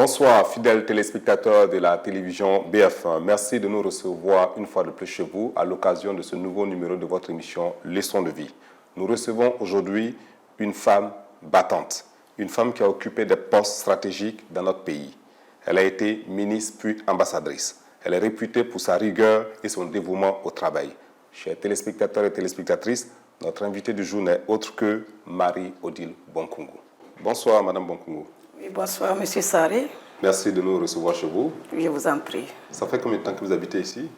Bonsoir, fidèles téléspectateurs de la télévision BF1. Merci de nous recevoir une fois de plus chez vous à l'occasion de ce nouveau numéro de votre émission Leçons de vie. Nous recevons aujourd'hui une femme battante, une femme qui a occupé des postes stratégiques dans notre pays. Elle a été ministre puis ambassadrice. Elle est réputée pour sa rigueur et son dévouement au travail. Chers téléspectateurs et téléspectatrices, notre invitée du jour n'est autre que Marie-Odile Bonkungu. Bonsoir, Madame Bonkungu. Oui, bonsoir, Monsieur Sarré. Merci de nous recevoir chez vous. Je vous en prie. Ça fait combien de temps que vous habitez ici?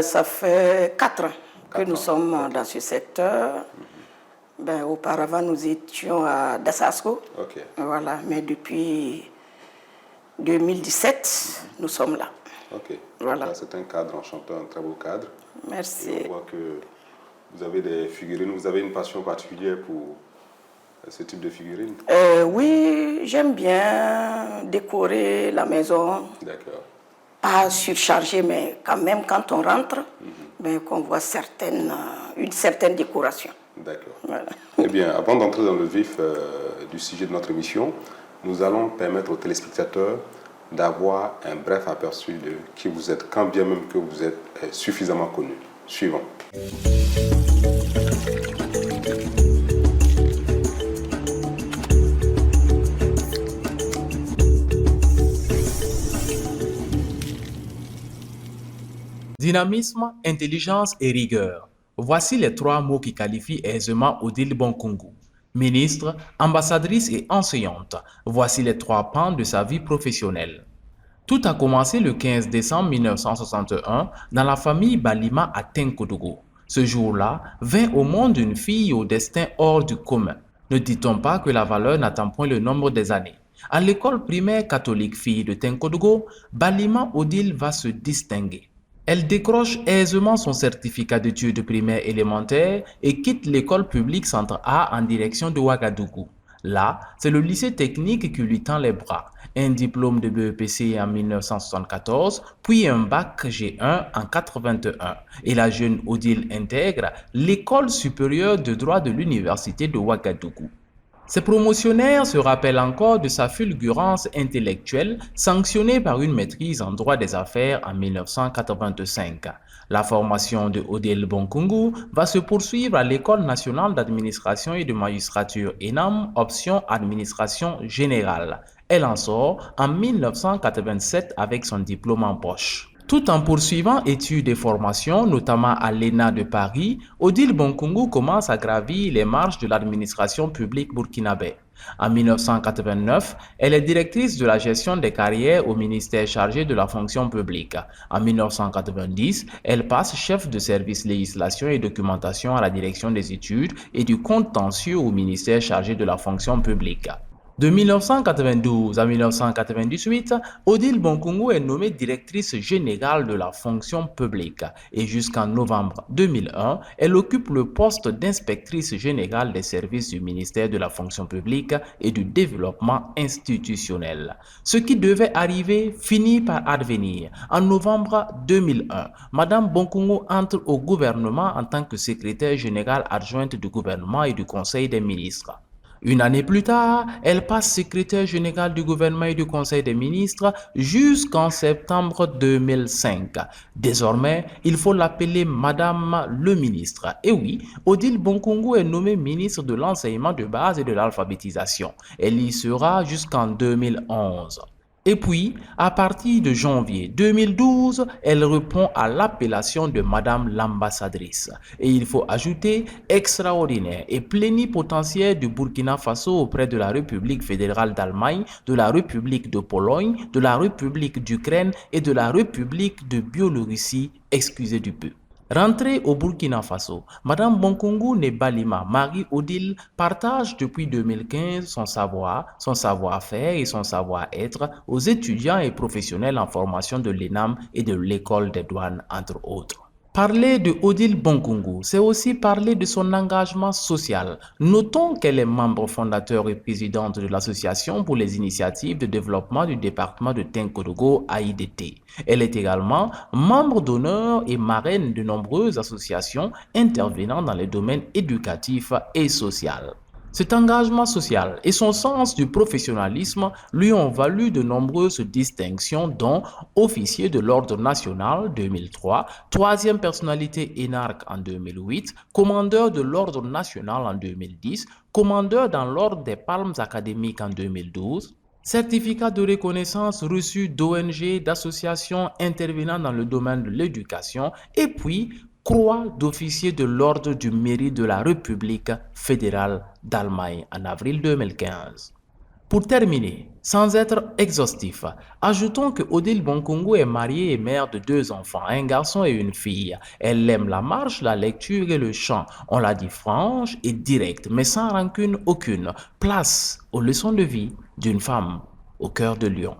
Ça fait 4 ans que nous sommes dans ce secteur. Auparavant, nous étions à Dessasco. Voilà, mais depuis 2017, nous sommes là. Voilà. C'est un cadre enchanteur, un très beau cadre. Merci. Et on voit que vous avez des figurines, vous avez une passion particulière pour ce type de figurines? Oui, j'aime bien décorer la maison. D'accord. Pas surchargé, mais quand même, quand on rentre, qu'on voit une certaine décoration. D'accord. Voilà. Eh bien, avant d'entrer dans le vif du sujet de notre émission, nous allons permettre aux téléspectateurs d'avoir un bref aperçu de qui vous êtes, quand bien même que vous êtes suffisamment connu. Suivant. Dynamisme, intelligence et rigueur. Voici les 3 mots qui qualifient aisément Odile Bonkungu. Ministre, ambassadrice et enseignante. Voici les 3 pans de sa vie professionnelle. Tout a commencé le 15 décembre 1961 dans la famille Balima à Tenkodogo. Ce jour-là, vint au monde une fille au destin hors du commun. Ne dit-on pas que la valeur n'attend point le nombre des années? À l'école primaire catholique fille de Tenkodogo, Balima Odile va se distinguer. Elle décroche aisément son certificat d'études primaires élémentaires et quitte l'école publique Centre A en direction de Ouagadougou. Là, c'est le lycée technique qui lui tend les bras. Un diplôme de BEPC en 1974, puis un bac G1 en 1981. Et la jeune Odile intègre l'école supérieure de droit de l'université de Ouagadougou. Ses promotionnaires se rappellent encore de sa fulgurance intellectuelle sanctionnée par une maîtrise en droit des affaires en 1985. La formation de Odile Bonkungu va se poursuivre à l'École nationale d'administration et de magistrature ENAM, option administration générale. Elle en sort en 1987 avec son diplôme en poche. Tout en poursuivant études et formations, notamment à l'ENA de Paris, Odile Bonkungu commence à gravir les marches de l'administration publique burkinabé. En 1989, elle est directrice de la gestion des carrières au ministère chargé de la fonction publique. En 1990, elle passe chef de service législation et documentation à la direction des études et du contentieux au ministère chargé de la fonction publique. De 1992 à 1998, Odile Bonkungu est nommée directrice générale de la fonction publique et jusqu'en novembre 2001, elle occupe le poste d'inspectrice générale des services du ministère de la fonction publique et du développement institutionnel. Ce qui devait arriver finit par advenir. En novembre 2001, Madame Bonkungu entre au gouvernement en tant que secrétaire générale adjointe du gouvernement et du conseil des ministres. Une année plus tard, elle passe secrétaire générale du gouvernement et du conseil des ministres jusqu'en septembre 2005. Désormais, il faut l'appeler Madame le ministre. Et oui, Odile Bonkungu est nommée ministre de l'enseignement de base et de l'alphabétisation. Elle y sera jusqu'en 2011. Et puis, à partir de janvier 2012, elle répond à l'appellation de Madame l'ambassadrice. Et il faut ajouter extraordinaire et plénipotentiaire du Burkina Faso auprès de la République fédérale d'Allemagne, de la République de Pologne, de la République d'Ukraine et de la République de Biélorussie, excusez du peu. Rentrée au Burkina Faso, Madame Bonkungu née Balima Marie-Odile partage depuis 2015 son savoir, son savoir-faire et son savoir-être aux étudiants et professionnels en formation de l'ENAM et de l'École des douanes, entre autres. Parler de Odile Bonkungu, c'est aussi parler de son engagement social. Notons qu'elle est membre fondateur et présidente de l'Association pour les initiatives de développement du département de Tenkodogo AIDT. Elle est également membre d'honneur et marraine de nombreuses associations intervenant dans les domaines éducatifs et social. Cet engagement social et son sens du professionnalisme lui ont valu de nombreuses distinctions, dont officier de l'Ordre national 2003, troisième personnalité énarque en 2008, commandeur de l'Ordre national en 2010, commandeur dans l'Ordre des Palmes académiques en 2012, certificat de reconnaissance reçu d'ONG, d'associations intervenant dans le domaine de l'éducation, et puis croix d'officier de l'Ordre du Mérite de la République fédérale d'Allemagne en avril 2015. Pour terminer, sans être exhaustif, ajoutons que Odile Bonkongo est mariée et mère de 2 enfants, un garçon et une fille. Elle aime la marche, la lecture et le chant. On l'a dit franche et directe, mais sans rancune aucune. Place aux leçons de vie d'une femme au cœur de Lyon.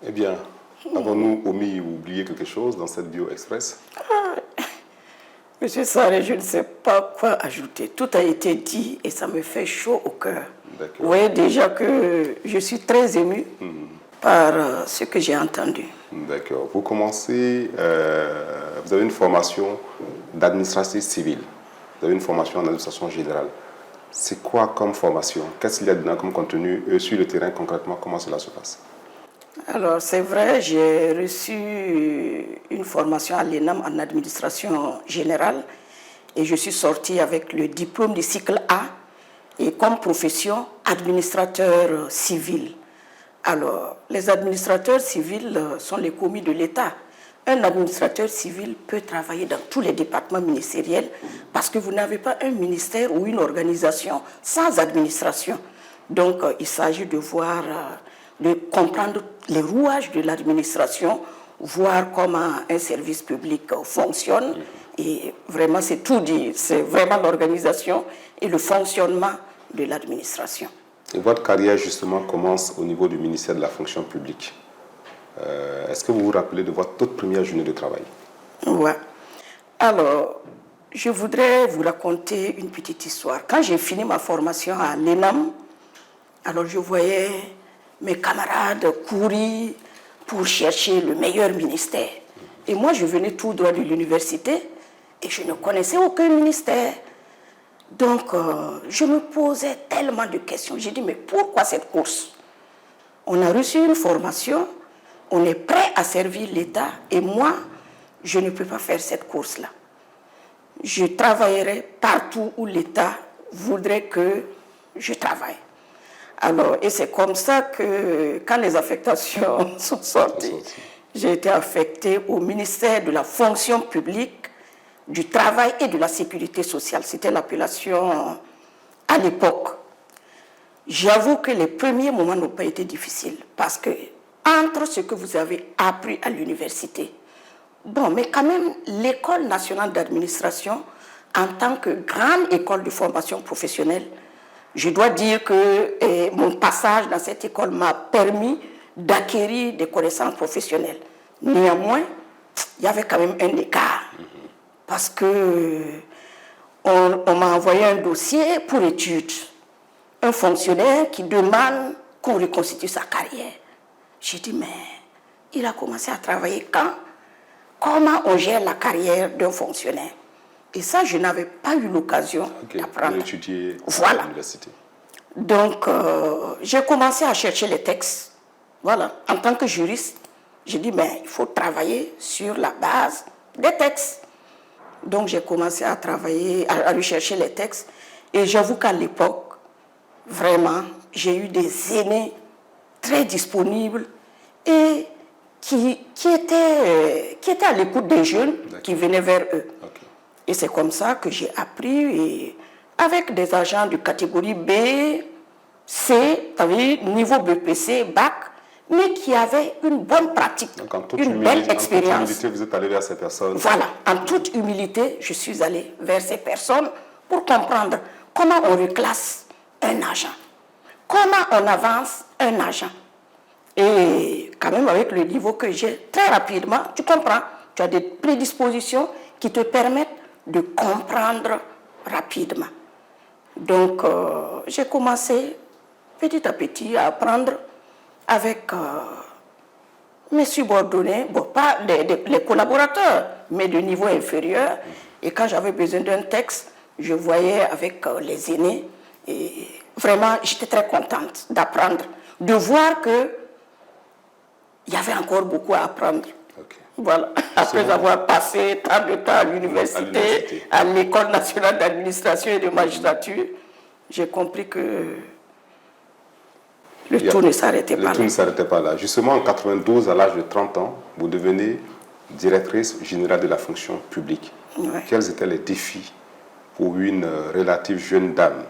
Eh bien, avons-nous omis ou oublié quelque chose dans cette bio express? Monsieur Sarré, je ne sais pas quoi ajouter. Tout a été dit et ça me fait chaud au cœur. Vous voyez déjà que je suis très ému par ce que j'ai entendu. D'accord. Vous commencez, vous avez une formation d'administratif civil. Vous avez une formation en administration générale. C'est quoi comme formation? Qu'est-ce qu'il y a dedans comme contenu? Sur le terrain, concrètement, comment cela se passe? Alors, c'est vrai, j'ai reçu une formation à l'ENAM en administration générale et je suis sortie avec le diplôme du cycle A et comme profession administrateur civil. Alors, les administrateurs civils sont les commis de l'État. Un administrateur civil peut travailler dans tous les départements ministériels parce que vous n'avez pas un ministère ou une organisation sans administration. Donc, il s'agit de voir, de comprendre les rouages de l'administration, voir comment un service public fonctionne. Et vraiment, c'est tout dit. C'est vraiment l'organisation et le fonctionnement de l'administration. Et votre carrière, justement, commence au niveau du ministère de la fonction publique. Est-ce que vous vous rappelez de votre toute première journée de travail? Oui. Alors, je voudrais vous raconter une petite histoire. Quand j'ai fini ma formation à l'ENAM, alors je voyais mes camarades courir pour chercher le meilleur ministère. Et moi, je venais tout droit de l'université et je ne connaissais aucun ministère. Donc, je me posais tellement de questions. J'ai dit, mais pourquoi cette course? On a reçu une formation, on est prêt à servir l'État et moi, je ne peux pas faire cette course-là. Je travaillerai partout où l'État voudrait que je travaille. Alors, et c'est comme ça que, quand les affectations sont sorties, j'ai été affectée au ministère de la fonction publique, du travail et de la sécurité sociale. C'était l'appellation à l'époque. J'avoue que les premiers moments n'ont pas été difficiles parce que, entre ce que vous avez appris à l'université, bon, mais quand même, l'École nationale d'administration, en tant que grande école de formation professionnelle, je dois dire que mon passage dans cette école m'a permis d'acquérir des connaissances professionnelles. Néanmoins, il y avait quand même un écart. Parce que on m'a envoyé un dossier pour étude. Un fonctionnaire qui demande qu'on reconstitue sa carrière. J'ai dit, mais il a commencé à travailler quand? Comment on gère la carrière d'un fonctionnaire? Et ça, je n'avais pas eu l'occasion d'apprendre. Étudier à l'université. Donc, j'ai commencé à chercher les textes. Voilà. En tant que juriste, j'ai dit, mais il faut travailler sur la base des textes. Donc, j'ai commencé à travailler, à rechercher les textes. Et j'avoue qu'à l'époque, vraiment, j'ai eu des aînés très disponibles et qui étaient à l'écoute des jeunes qui venaient vers eux. Okay. Et c'est comme ça que j'ai appris, et avec des agents de catégorie B, C, niveau BPC, bac, mais qui avaient une bonne pratique, une belle expérience. En toute humilité, vous êtes allé vers ces personnes. Voilà, en toute humilité, je suis allé vers ces personnes pour comprendre comment on reclasse un agent, comment on avance un agent. Et quand même, avec le niveau que j'ai, très rapidement, tu comprends, tu as des prédispositions qui te permettent de comprendre rapidement. Donc, j'ai commencé petit à petit à apprendre avec mes subordonnés, bon, pas les collaborateurs, mais de niveau inférieur. Et quand j'avais besoin d'un texte, je voyais avec les aînés Et vraiment, j'étais très contente d'apprendre, de voir qu'il y avait encore beaucoup à apprendre. Okay. Voilà. Après avoir passé tant de temps à l'université, à l'École nationale d'administration et de magistrature, j'ai compris que le tout ne s'arrêtait pas là. Le tout ne s'arrêtait pas là. Justement, en 92, à l'âge de 30 ans, vous devenez directrice générale de la fonction publique. Ouais. Quels étaient les défis pour une relative jeune dame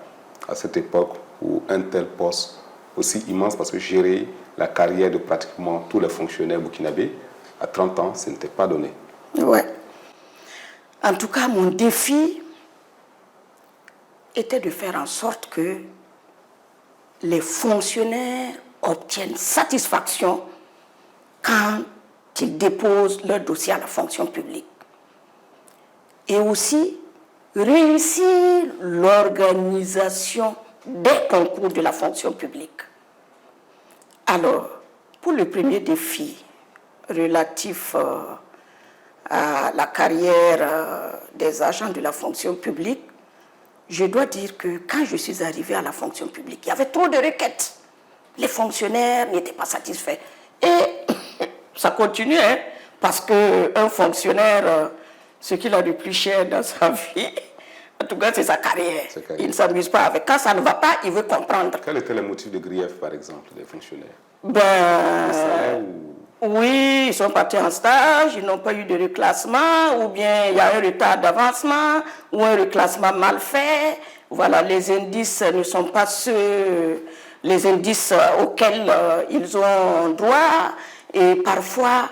à cette époque où un tel poste aussi immense, parce que gérer la carrière de pratiquement tous les fonctionnaires burkinabés, à 30 ans, ce n'était pas donné. Oui. En tout cas, mon défi était de faire en sorte que les fonctionnaires obtiennent satisfaction quand ils déposent leur dossier à la fonction publique. Et aussi réussir l'organisation des concours de la fonction publique. Alors, pour le premier défi relatif à la carrière des agents de la fonction publique, je dois dire que quand je suis arrivée à la fonction publique, il y avait trop de requêtes. Les fonctionnaires n'étaient pas satisfaits. Et ça continue, hein, parce qu'un fonctionnaire, ce qu'il a de plus cher dans sa vie, en tout cas, c'est sa carrière. Il ne s'amuse pas avec. Quand ça ne va pas, il veut comprendre. Quel était le motif de grief, par exemple, des fonctionnaires? Oui, ils sont partis en stage, ils n'ont pas eu de reclassement, ou bien il y a un retard d'avancement, ou un reclassement mal fait. Voilà, les indices ne sont pas les indices auxquels ils ont droit. Et parfois,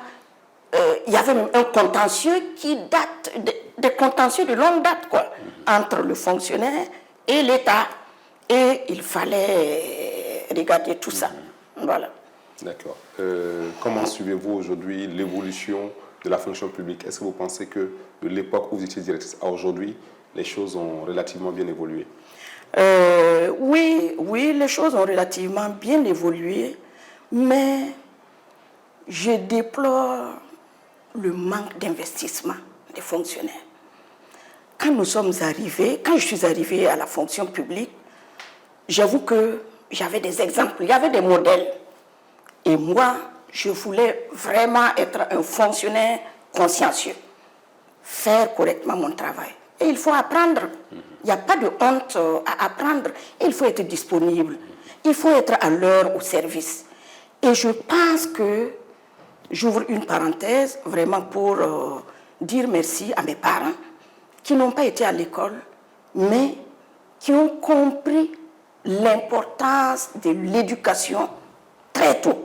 il y avait même un contentieux qui date, des contentieux de longue date, quoi, entre le fonctionnaire et l'État. Et il fallait regarder tout ça. Voilà. D'accord. Comment suivez-vous aujourd'hui l'évolution de la fonction publique? Est-ce que vous pensez que de l'époque où vous étiez directrice à aujourd'hui, les choses ont relativement bien évolué? Oui, les choses ont relativement bien évolué, mais je déplore le manque d'investissement des fonctionnaires. Quand je suis arrivée à la fonction publique, j'avoue que j'avais des exemples, il y avait des modèles. Et moi, je voulais vraiment être un fonctionnaire consciencieux, faire correctement mon travail. Et il faut apprendre. Il n'y a pas de honte à apprendre. Il faut être disponible. Il faut être à l'heure au service. Et je pense que, j'ouvre une parenthèse, vraiment pour dire merci à mes parents qui n'ont pas été à l'école, mais qui ont compris l'importance de l'éducation très tôt.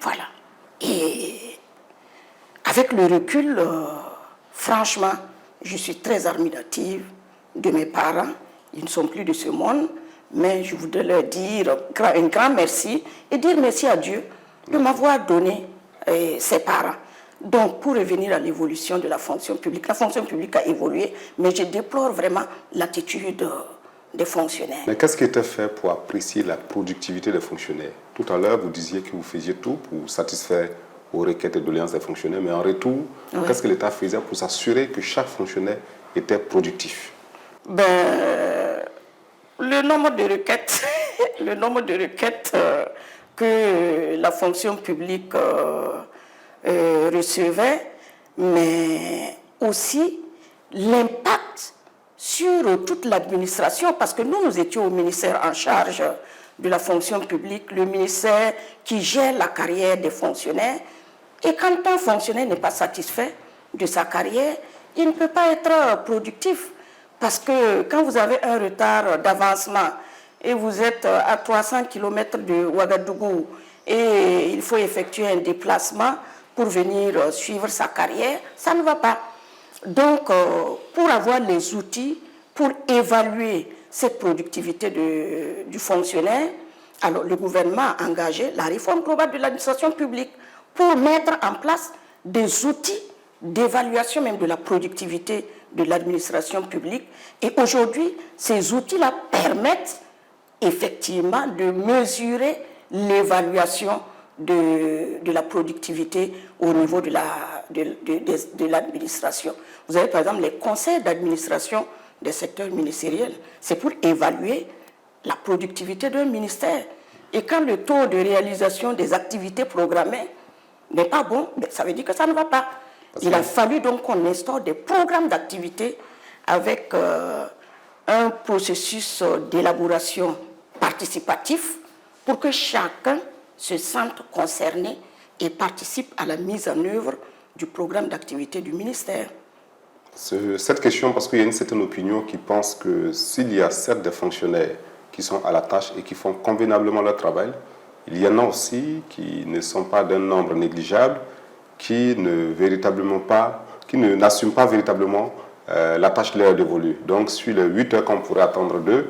Voilà. Et avec le recul, franchement, je suis très admirative de mes parents. Ils ne sont plus de ce monde, mais je voudrais leur dire un grand merci et dire merci à Dieu de m'avoir donné ses parents. Donc, pour revenir à l'évolution de la fonction publique a évolué, mais je déplore vraiment l'attitude des fonctionnaires. Mais qu'est-ce qui était fait pour apprécier la productivité des fonctionnaires? Tout à l'heure, vous disiez que vous faisiez tout pour satisfaire aux requêtes et doléances des fonctionnaires, mais en retour, qu'est-ce que l'État faisait pour s'assurer que chaque fonctionnaire était productif? Le nombre de requêtes, que la fonction publique recevait, mais aussi l'impact sur toute l'administration, parce que nous étions au ministère en charge de la fonction publique, le ministère qui gère la carrière des fonctionnaires. Et quand un fonctionnaire n'est pas satisfait de sa carrière, il ne peut pas être productif. Parce que quand vous avez un retard d'avancement et vous êtes à 300 km de Ouagadougou et il faut effectuer un déplacement pour venir suivre sa carrière, ça ne va pas. Donc, pour avoir les outils pour évaluer cette productivité du fonctionnaire, alors le gouvernement a engagé la réforme globale de l'administration publique pour mettre en place des outils d'évaluation même de la productivité de l'administration publique. Et aujourd'hui, ces outils-là permettent effectivement de mesurer l'évaluation de la productivité au niveau de l'administration. Vous avez par exemple les conseils d'administration des secteurs ministériels. C'est pour évaluer la productivité d'un ministère. Et quand le taux de réalisation des activités programmées n'est pas bon, ça veut dire que ça ne va pas. Il a fallu donc qu'on instaure des programmes d'activité avec un processus d'élaboration participatif pour que chacun se sente concerné et participe à la mise en œuvre du programme d'activité du ministère. Cette question, parce qu'il y a une certaine opinion qui pense que s'il y a certes des fonctionnaires qui sont à la tâche et qui font convenablement leur travail, il y en a aussi qui ne sont pas d'un nombre négligeable, qui n'assument pas véritablement la tâche qui leur est dévolue. Donc, sur les 8 heures qu'on pourrait attendre d'eux,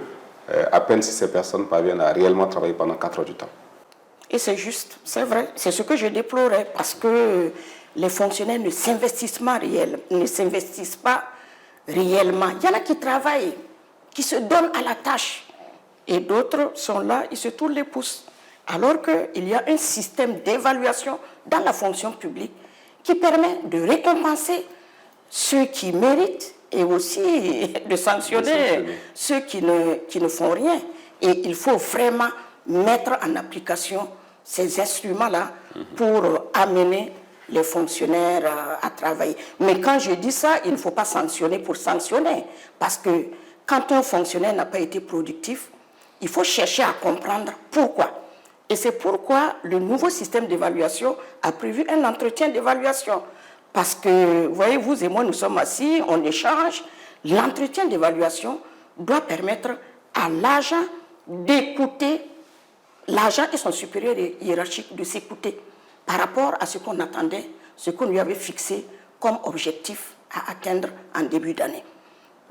à peine si ces personnes parviennent à réellement travailler pendant 4 heures du temps. Et c'est juste, c'est vrai, c'est ce que je déplorais, parce que les fonctionnaires ne s'investissent pas réellement. Il y en a qui travaillent, qui se donnent à la tâche, et d'autres sont là, ils se tournent les pouces. Alors qu'il y a un système d'évaluation dans la fonction publique qui permet de récompenser ceux qui méritent et aussi de sanctionner ceux qui ne font rien. Et il faut vraiment mettre en application ces instruments-là pour amener les fonctionnaires à travailler. Mais quand je dis ça, il ne faut pas sanctionner pour sanctionner. Parce que quand un fonctionnaire n'a pas été productif, il faut chercher à comprendre pourquoi. Et c'est pourquoi le nouveau système d'évaluation a prévu un entretien d'évaluation. Parce que, voyez, vous et moi, nous sommes assis, on échange. L'entretien d'évaluation doit permettre à l'agent d'écouter, l'agent et son supérieur hiérarchique de s'écouter par rapport à ce qu'on attendait, ce qu'on lui avait fixé comme objectif à atteindre en début d'année.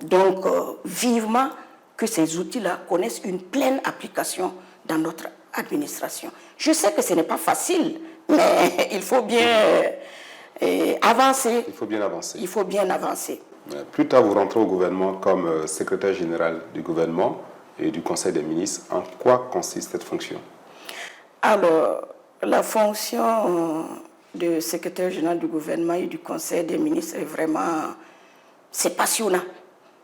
Donc, vivement que ces outils-là connaissent une pleine application dans notre administration. Je sais que ce n'est pas facile, mais il faut bien avancer. Il faut bien avancer. Il faut bien avancer. Plus tard, vous rentrez au gouvernement comme secrétaire général du gouvernement et du Conseil des ministres. En quoi consiste cette fonction? Alors, la fonction de secrétaire général du gouvernement et du Conseil des ministres est vraiment... C'est passionnant.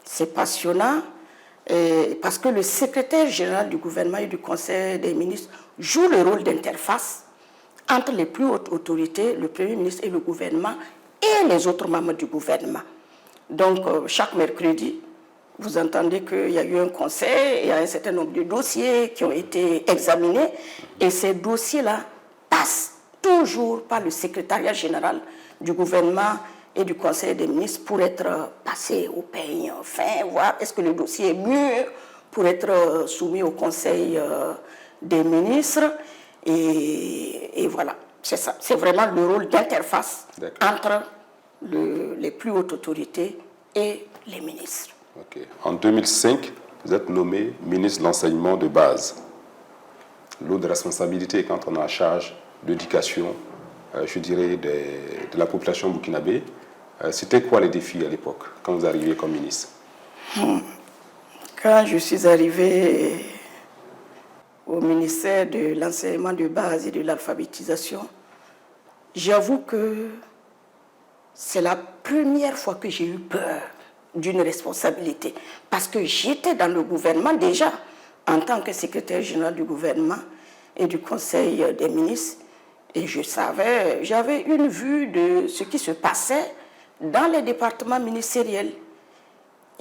C'est passionnant parce que le secrétaire général du gouvernement et du Conseil des ministres joue le rôle d'interface entre les plus hautes autorités, le Premier ministre et le gouvernement, et les autres membres du gouvernement. Donc, chaque mercredi, vous entendez qu'il y a eu un conseil, il y a un certain nombre de dossiers qui ont été examinés, et ces dossiers-là passent toujours par le secrétariat général du gouvernement et du Conseil des ministres pour être passés au peigne fin, voir est-ce que le dossier est mûr pour être soumis au Conseil des ministres. Et voilà, c'est ça. C'est vraiment le rôle d'interface entre les plus hautes autorités et les ministres. Okay. En 2005, vous êtes nommé ministre de l'enseignement de base. L'eau de responsabilité quand on a à charge d'éducation, je dirais, de la population burkinabé. C'était quoi les défis à l'époque, quand vous arriviez comme ministre? Quand je suis arrivé au ministère de l'enseignement de base et de l'alphabétisation, j'avoue que c'est la première fois que j'ai eu peur d'une responsabilité. Parce que j'étais dans le gouvernement déjà, en tant que secrétaire général du gouvernement et du Conseil des ministres, et je savais, j'avais une vue de ce qui se passait dans les départements ministériels.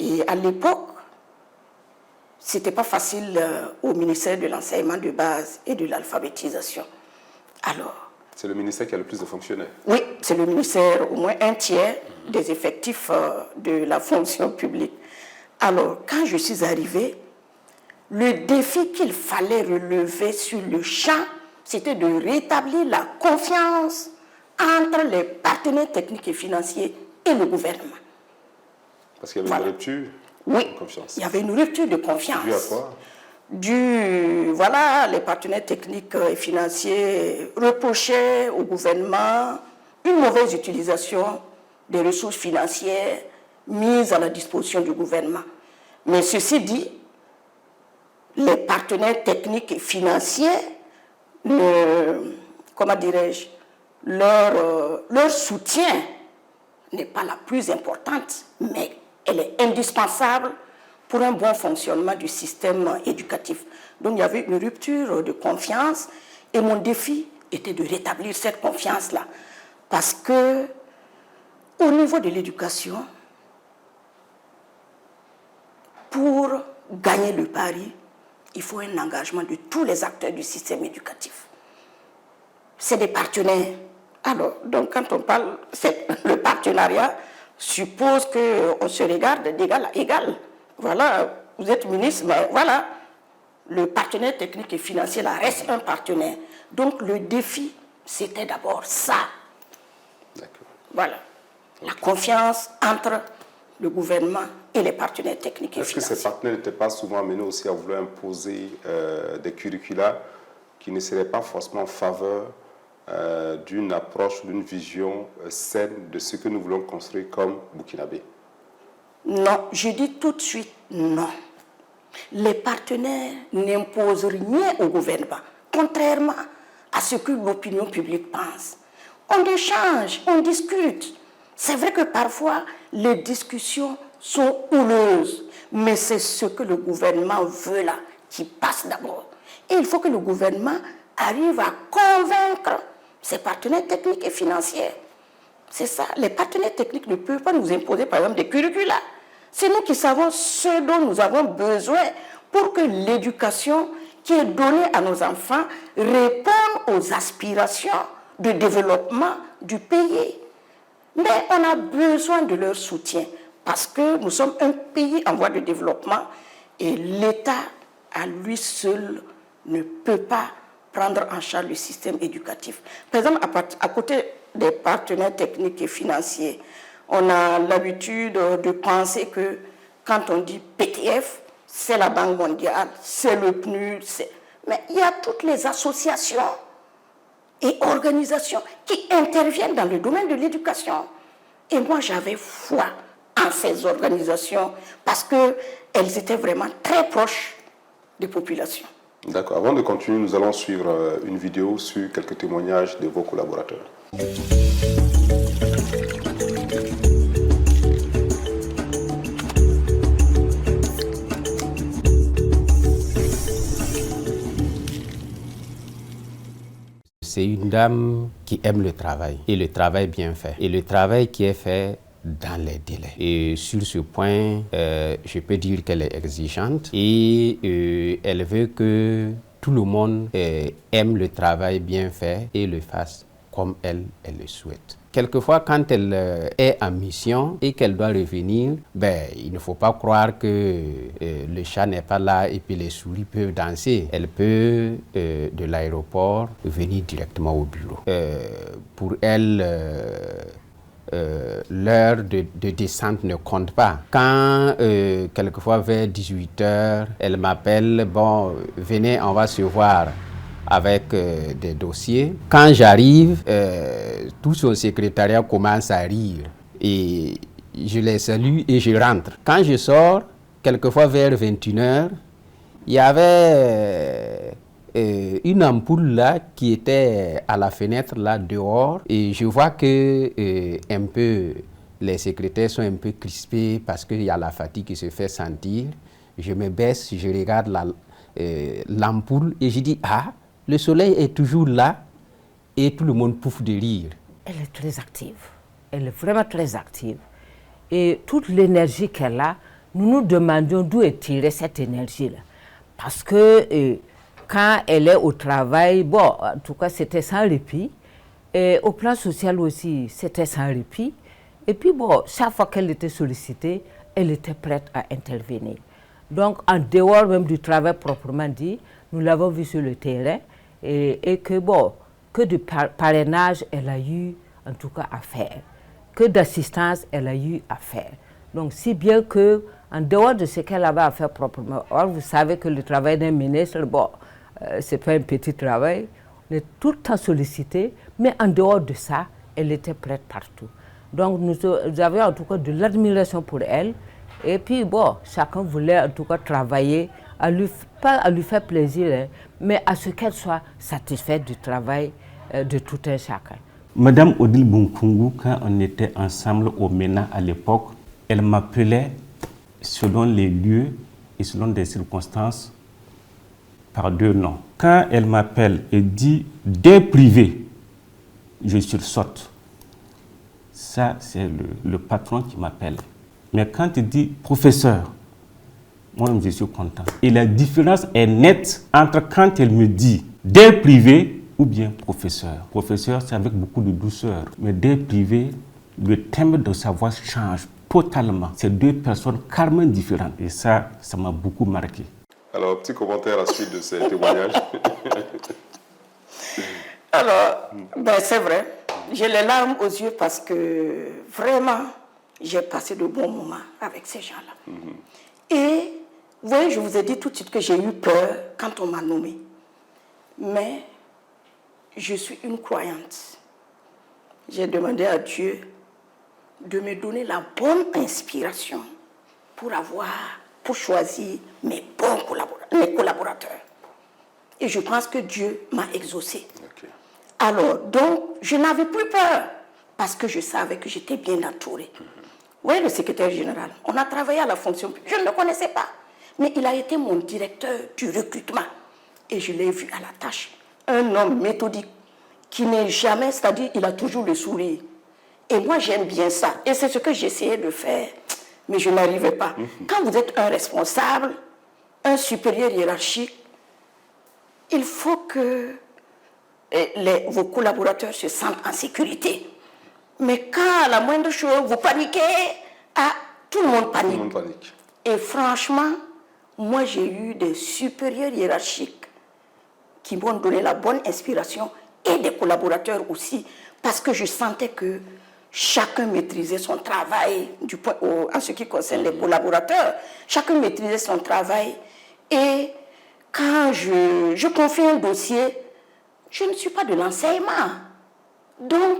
Et à l'époque, ce n'était pas facile au ministère de l'enseignement de base et de l'alphabétisation. Alors, c'est le ministère qui a le plus de fonctionnaires? Oui, c'est le ministère, au moins un tiers des effectifs de la fonction publique. Alors, quand je suis arrivée, le défi qu'il fallait relever sur le champ, c'était de rétablir la confiance entre les partenaires techniques et financiers et le gouvernement. Parce qu'il y avait une rupture de confiance. Il y avait une rupture de confiance. Dû à quoi? Voilà, les partenaires techniques et financiers reprochaient au gouvernement une mauvaise utilisation des ressources financières mises à la disposition du gouvernement. Mais ceci dit, les partenaires techniques et financiers, comment dirais-je, leur soutien n'est pas la plus importante, mais elle est indispensable pour un bon fonctionnement du système éducatif. Donc il y avait une rupture de confiance et mon défi était de rétablir cette confiance-là. Parce que au niveau de l'éducation, pour gagner le pari, il faut un engagement de tous les acteurs du système éducatif. C'est des partenaires. Alors, donc quand on parle, le partenariat suppose qu'on se regarde d'égal à égal. Voilà, vous êtes ministre, mais voilà, le partenaire technique et financier là reste un partenaire. Donc le défi, c'était d'abord ça. D'accord. Voilà, la confiance entre le gouvernement et les partenaires techniques et financiers. Est-ce que ces partenaires n'étaient pas souvent amenés aussi à vouloir imposer des curricula qui ne seraient pas forcément en faveur d'une approche, d'une vision saine de ce que nous voulons construire comme Burkinabé? Non, je dis tout de suite non. Les partenaires n'imposent rien au gouvernement, contrairement à ce que l'opinion publique pense. On échange, on discute. C'est vrai que parfois, les discussions sont houleuses, mais c'est ce que le gouvernement veut là, qui passe d'abord. Et il faut que le gouvernement arrive à convaincre ses partenaires techniques et financiers. C'est ça, les partenaires techniques ne peuvent pas nous imposer par exemple des curricula. C'est nous qui savons ce dont nous avons besoin pour que l'éducation qui est donnée à nos enfants réponde aux aspirations de développement du pays. Mais on a besoin de leur soutien parce que nous sommes un pays en voie de développement et l'État à lui seul ne peut pas prendre en charge le système éducatif. Par exemple, à côté des partenaires techniques et financiers, on a l'habitude de penser que quand on dit PTF, c'est la Banque mondiale, c'est le PNUD, mais il y a toutes les associations et organisations qui interviennent dans le domaine de l'éducation. Et moi, j'avais foi en ces organisations parce qu'elles étaient vraiment très proches des populations. D'accord. Avant de continuer, nous allons suivre une vidéo sur quelques témoignages de vos collaborateurs. C'est une dame qui aime le travail, et le travail bien fait, et le travail qui est fait dans les délais. Et sur ce point, je peux dire qu'elle est exigeante et elle veut que tout le monde aime le travail bien fait et le fasse comme elle le souhaite. Quelquefois, quand elle est en mission et qu'elle doit revenir, il ne faut pas croire que le chat n'est pas là et puis les souris peuvent danser. Elle peut, de l'aéroport, venir directement au bureau. Pour elle, l'heure de descente ne compte pas. Quand, quelquefois vers 18h, elle m'appelle, bon, venez, on va se voir avec des dossiers. Quand j'arrive, tout son secrétariat commence à rire et je les salue et je rentre. Quand je sors, quelquefois vers 21h, il y avait une ampoule là qui était à la fenêtre là dehors et je vois que un peu les secrétaires sont un peu crispés parce qu'il y a la fatigue qui se fait sentir. Je me baisse, je regarde l'ampoule et je dis ah, le soleil est toujours là et tout le monde pouffe de rire. Elle est très active, elle est vraiment très active. Et toute l'énergie qu'elle a, nous nous demandions d'où est tirée cette énergie-là. Parce que quand elle est au travail, bon, en tout cas c'était sans répit. Et au plan social aussi, c'était sans répit. Et puis bon, chaque fois qu'elle était sollicitée, elle était prête à intervenir. Donc en dehors même du travail proprement dit, nous l'avons vu sur le terrain. Et que bon, que de parrainage elle a eu en tout cas à faire, que d'assistance elle a eu à faire. Donc si bien que en dehors de ce qu'elle avait à faire proprement, or vous savez que le travail d'un ministre, bon, c'est pas un petit travail, on est tout le temps sollicité, mais en dehors de ça, elle était prête partout. Donc nous avions en tout cas de l'admiration pour elle, et puis bon, chacun voulait en tout cas travailler, pas à lui faire plaisir, hein, mais à ce qu'elle soit satisfaite du travail de tout un chacun. Madame Odile Bunkungu, quand on était ensemble au MENA à l'époque, elle m'appelait selon les lieux et selon des circonstances par 2 noms. Quand elle m'appelle et dit des privés, je sursaute. Ça, c'est le patron qui m'appelle. Mais quand il dit professeur, moi-même, je suis content. Et la différence est nette entre quand elle me dit des privés ou bien professeur. Professeur, c'est avec beaucoup de douceur. Mais des privés, le thème de sa voix change totalement. C'est 2 personnes carrément différentes. Et ça m'a beaucoup marqué. Alors, petit commentaire à la suite de ces témoignages. Alors, c'est vrai. J'ai les larmes aux yeux parce que vraiment, j'ai passé de bons moments avec ces gens-là. Et, vous voyez, je vous ai dit tout de suite que j'ai eu peur quand on m'a nommé. Mais je suis une croyante. J'ai demandé à Dieu de me donner la bonne inspiration pour choisir mes collaborateurs. Et je pense que Dieu m'a exaucé. Okay. Alors, donc, je n'avais plus peur parce que je savais que j'étais bien entourée. Oui, le secrétaire général, on a travaillé à la fonction publique. Je ne le connaissais pas, mais il a été mon directeur du recrutement. Et je l'ai vu à la tâche. Un homme méthodique qui n'est jamais, c'est-à-dire il a toujours le sourire. Et moi, j'aime bien ça. Et c'est ce que j'essayais de faire, mais je n'arrivais pas. Quand vous êtes un responsable, un supérieur hiérarchique, il faut que vos collaborateurs se sentent en sécurité. Mais quand à la moindre chose, vous paniquez, tout le monde panique. Tout le monde panique. Et franchement, moi, j'ai eu des supérieurs hiérarchiques qui m'ont donné la bonne inspiration et des collaborateurs aussi, parce que je sentais que chacun maîtrisait son travail en ce qui concerne les collaborateurs. Chacun maîtrisait son travail. Et quand je confie un dossier, je ne suis pas de l'enseignement. Donc,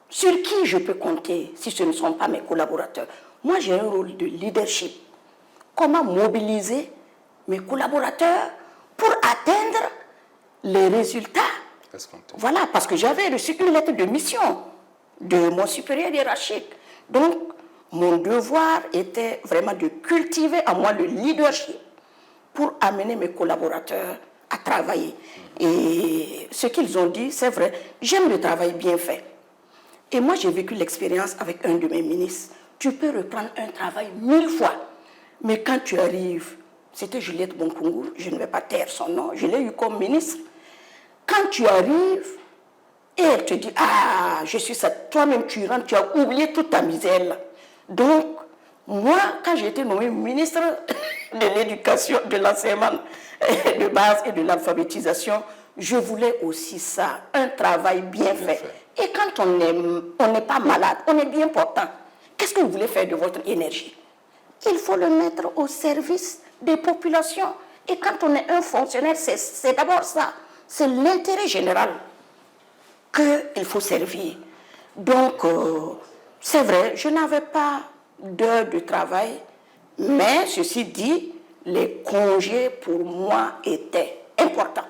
sur qui je peux compter si ce ne sont pas mes collaborateurs? Moi, j'ai un rôle de leadership. Comment mobiliser mes collaborateurs pour atteindre les résultats? Voilà, parce que j'avais reçu une lettre de mission de mon supérieur hiérarchique. Donc, mon devoir était vraiment de cultiver en moi le leadership pour amener mes collaborateurs à travailler. Et ce qu'ils ont dit, c'est vrai, j'aime le travail bien fait. Et moi, j'ai vécu l'expérience avec un de mes ministres. Tu peux reprendre un travail 1000 fois, mais quand tu arrives, c'était Juliette Bonkungu, je ne vais pas taire son nom, je l'ai eu comme ministre. Quand tu arrives, et elle te dit, je suis ça, toi-même tu rentres, tu as oublié toute ta misère là. Donc, moi, quand j'ai été nommé ministre de l'éducation, de l'enseignement de base et de l'alphabétisation, je voulais aussi ça, un travail bien fait. Et quand on n'est pas malade, on est bien portant, qu'est-ce que vous voulez faire de votre énergie? Il faut le mettre au service des populations. Et quand on est un fonctionnaire, c'est d'abord ça, c'est l'intérêt général qu'il faut servir. Donc, c'est vrai, je n'avais pas d'heures de travail, mais ceci dit, les congés pour moi étaient importants.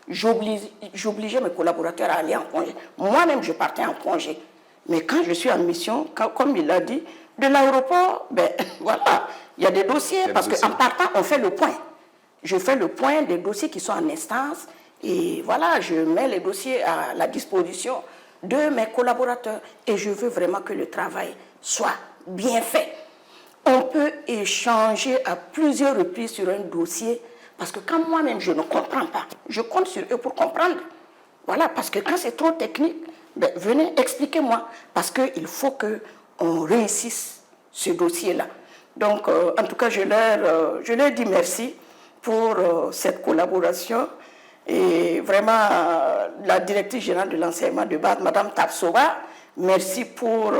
J'obligeais mes collaborateurs à aller en congé. Moi-même, je partais en congé. Mais quand je suis en mission, comme il l'a dit, de l'aéroport, voilà, il y a des dossiers, parce qu'en partant, on fait le point. Je fais le point des dossiers qui sont en instance, et voilà, je mets les dossiers à la disposition de mes collaborateurs. Et je veux vraiment que le travail soit bien fait. On peut échanger à plusieurs reprises sur un dossier, parce que quand moi-même je ne comprends pas, je compte sur eux pour comprendre. Voilà, parce que quand c'est trop technique, venez, expliquez-moi, parce qu'il faut qu'on réussisse ce dossier-là. Donc, en tout cas, je leur dis merci pour cette collaboration. Et vraiment, la directrice générale de l'enseignement de base, Mme Tapsova, merci pour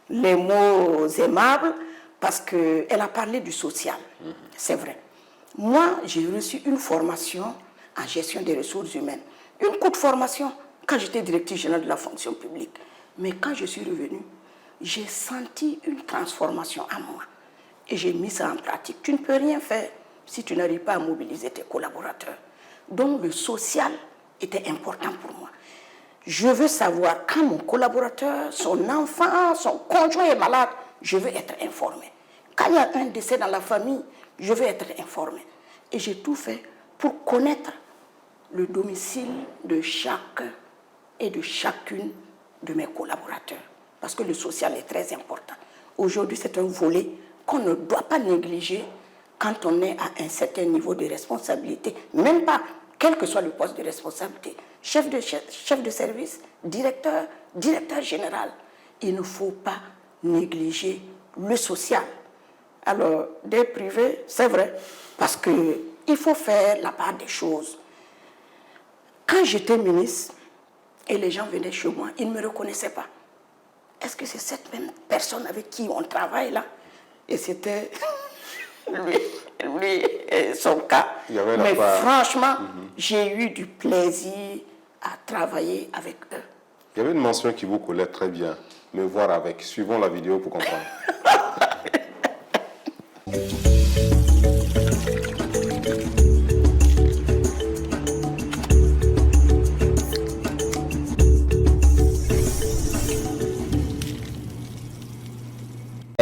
les mots aimables, parce qu'elle a parlé du social, c'est vrai. Moi, j'ai reçu une formation en gestion des ressources humaines. Une courte formation quand j'étais directrice générale de la fonction publique. Mais quand je suis revenue, j'ai senti une transformation en moi. Et j'ai mis ça en pratique. Tu ne peux rien faire si tu n'arrives pas à mobiliser tes collaborateurs. Donc le social était important pour moi. Je veux savoir quand mon collaborateur, son enfant, son conjoint est malade, je veux être informé. Quand il y a un décès dans la famille, je veux être informée. Et j'ai tout fait pour connaître le domicile de chaque et de chacune de mes collaborateurs. Parce que le social est très important. Aujourd'hui, c'est un volet qu'on ne doit pas négliger quand on est à un certain niveau de responsabilité. Même pas, quel que soit le poste de responsabilité. Chef de service, directeur général. Il ne faut pas négliger le social. Alors, des privés, c'est vrai, parce qu'il faut faire la part des choses. Quand j'étais ministre et les gens venaient chez moi, ils ne me reconnaissaient pas. Est-ce que c'est cette même personne avec qui on travaille là? Et c'était lui et son cas. Mais franchement, j'ai eu du plaisir à travailler avec eux. Il y avait une mention qui vous collait très bien. Me voir avec. Suivons la vidéo pour comprendre.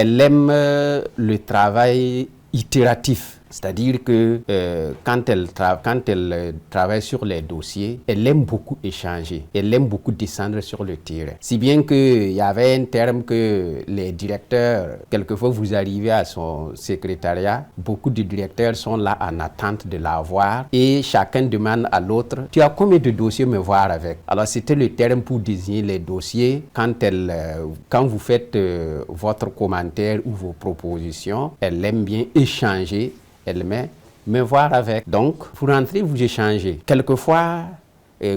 Elle aime le travail itératif. C'est-à-dire que quand elle travaille sur les dossiers, elle aime beaucoup échanger, elle aime beaucoup descendre sur le terrain. Si bien qu'il y avait un terme que les directeurs, quelquefois vous arrivez à son secrétariat, beaucoup de directeurs sont là en attente de la voir et chacun demande à l'autre, tu as combien de dossiers me voir avec? Alors c'était le terme pour désigner les dossiers. Quand vous faites votre commentaire ou vos propositions, elle aime bien échanger. Elle me voir avec. Donc, pour rentrer, vous échangez. Quelquefois,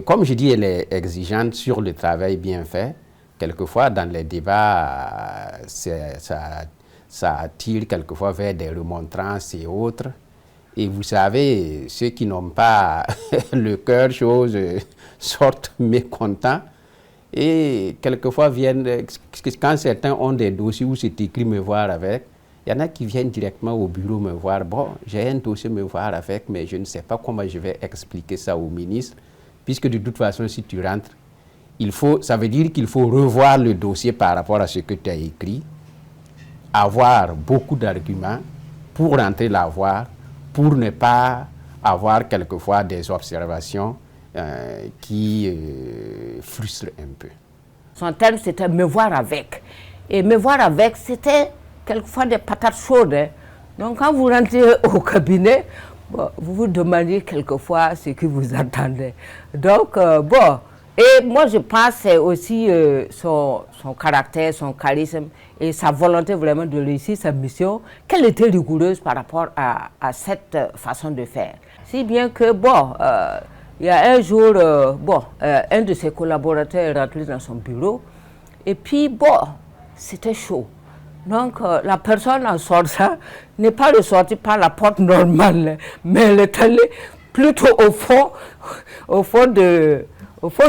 comme je dis, elle est exigeante sur le travail bien fait. Quelquefois, dans les débats, ça attire quelquefois vers des remontrances et autres. Et vous savez, ceux qui n'ont pas le cœur chose sortent mécontents. Et quelquefois viennent, quand certains ont des dossiers où c'est écrit me voir avec, il y en a qui viennent directement au bureau me voir. Bon, j'ai un dossier me voir avec, mais je ne sais pas comment je vais expliquer ça au ministre, puisque de toute façon, si tu rentres, ça veut dire qu'il faut revoir le dossier par rapport à ce que tu as écrit, avoir beaucoup d'arguments pour rentrer la voir, pour ne pas avoir quelquefois des observations qui frustrent un peu. Son terme, c'était me voir avec. Et me voir avec, c'était quelquefois des patates chaudes. Hein. Donc quand vous rentrez au cabinet, bon, vous vous demandez quelquefois ce que vous attendez. Donc et moi je pense c'est aussi son caractère, son charisme et sa volonté vraiment de réussir sa mission, qu'elle était rigoureuse par rapport à cette façon de faire. Si bien que il y a un jour, un de ses collaborateurs est rentré dans son bureau et puis c'était chaud. Donc, la personne en sortant n'est pas ressortie par la porte normale, mais elle est allée plutôt au fond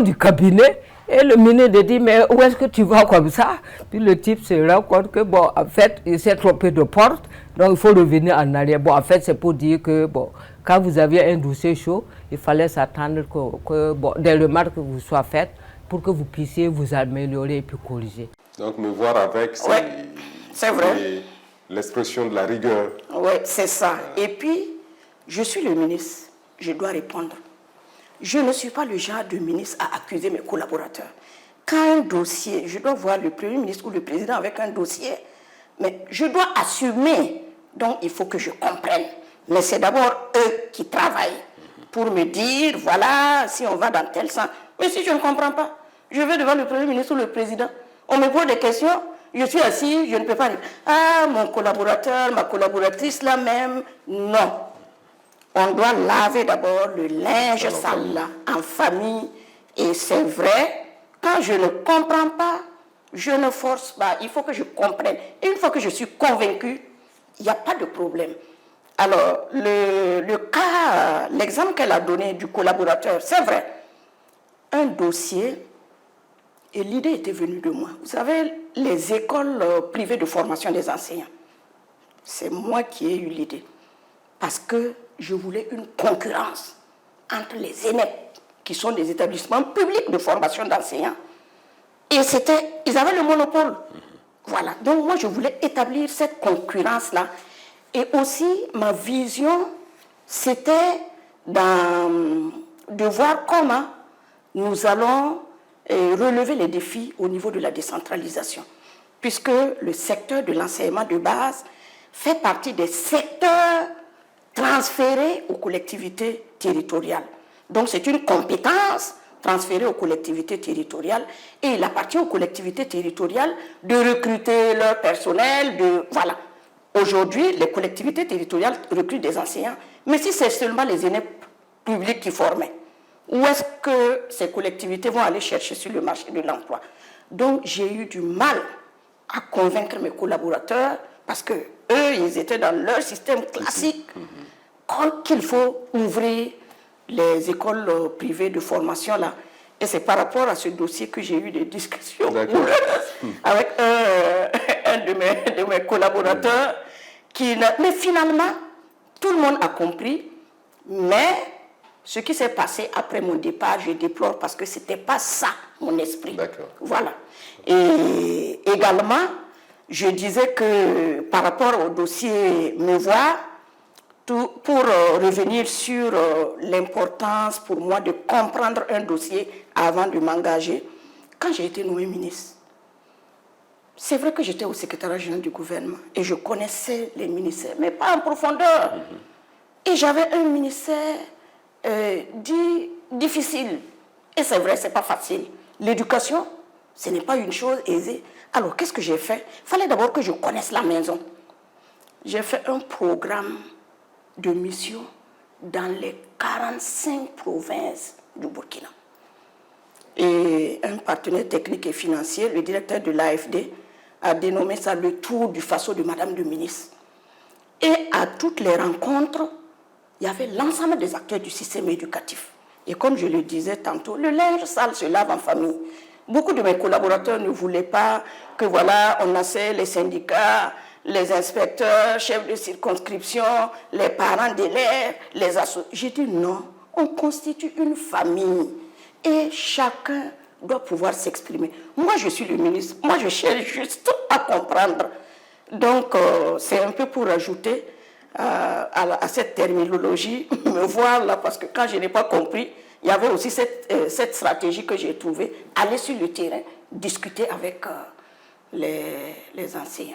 du cabinet. Et le ministre dit, mais où est-ce que tu vas comme ça? Puis le type se rend compte que, en fait, il s'est trompé de porte, donc il faut revenir en arrière. En fait, c'est pour dire que, quand vous aviez un dossier chaud, il fallait s'attendre que des remarques vous soient faites pour que vous puissiez vous améliorer et puis corriger. Donc, me voir avec, c'est vrai. L'expression de la rigueur. Oui, c'est ça. Et puis, je suis le ministre, je dois répondre. Je ne suis pas le genre de ministre à accuser mes collaborateurs. Quand un dossier, je dois voir le Premier ministre ou le Président avec un dossier, mais je dois assumer. Donc, il faut que je comprenne. Mais c'est d'abord eux qui travaillent pour me dire, voilà, si on va dans tel sens. Mais si je ne comprends pas, je vais devant le Premier ministre ou le Président. On me pose des questions. Je suis assis, je ne peux pas dire, ah, mon collaborateur, ma collaboratrice là même. Non. On doit laver d'abord le linge sale là, en famille. Et c'est vrai, quand je ne comprends pas, je ne force pas. Il faut que je comprenne. Et une fois que je suis convaincue, il n'y a pas de problème. Alors, l'exemple qu'elle a donné du collaborateur, c'est vrai. Un dossier. Et l'idée était venue de moi. Vous savez, les écoles privées de formation des enseignants, c'est moi qui ai eu l'idée. Parce que je voulais une concurrence entre les ENEP, qui sont des établissements publics de formation d'enseignants. Et ils avaient le monopole. Voilà, donc moi je voulais établir cette concurrence-là. Et aussi, ma vision, c'était de voir comment nous allons relever les défis au niveau de la décentralisation. Puisque le secteur de l'enseignement de base fait partie des secteurs transférés aux collectivités territoriales. Donc c'est une compétence transférée aux collectivités territoriales et il appartient aux collectivités territoriales de recruter leur personnel, voilà. Aujourd'hui, les collectivités territoriales recrutent des enseignants, mais si c'est seulement les aînés publics qui formaient, où est-ce que ces collectivités vont aller chercher sur le marché de l'emploi? Donc j'ai eu du mal à convaincre mes collaborateurs parce que eux, ils étaient dans leur système classique qu'il faut ouvrir les écoles privées de formation là. Et c'est par rapport à ce dossier que j'ai eu des discussions avec un de mes collaborateurs. Mais finalement, tout le monde a compris. Mais ce qui s'est passé après mon départ, je déplore parce que ce n'était pas ça mon esprit. Voilà. Et également, je disais que par rapport au dossier Meuvoir, pour revenir sur l'importance pour moi de comprendre un dossier avant de m'engager, quand j'ai été nommé ministre, c'est vrai que j'étais au secrétariat général du gouvernement et je connaissais les ministères, mais pas en profondeur. Et j'avais un ministère dit difficile. Et c'est vrai, c'est pas facile. L'éducation, ce n'est pas une chose aisée. Alors, qu'est-ce que j'ai fait? Il fallait d'abord que je connaisse la maison. J'ai fait un programme de mission dans les 45 provinces du Burkina. Et un partenaire technique et financier, le directeur de l'AFD, a dénommé ça le tour du faso de Madame le ministre. Et à toutes les rencontres, il y avait l'ensemble des acteurs du système éducatif. Et comme je le disais tantôt, le linge sale se lave en famille. Beaucoup de mes collaborateurs ne voulaient pas que voilà, on essaie les syndicats, les inspecteurs, chefs de circonscription, les parents d'élèves, les associations. J'ai dit non, on constitue une famille et chacun doit pouvoir s'exprimer. Moi, je suis le ministre, moi, je cherche juste à comprendre. Donc, c'est un peu pour ajouter à cette terminologie, me voir là, parce que quand je n'ai pas compris, il y avait aussi cette stratégie que j'ai trouvée, aller sur le terrain, discuter avec les enseignants.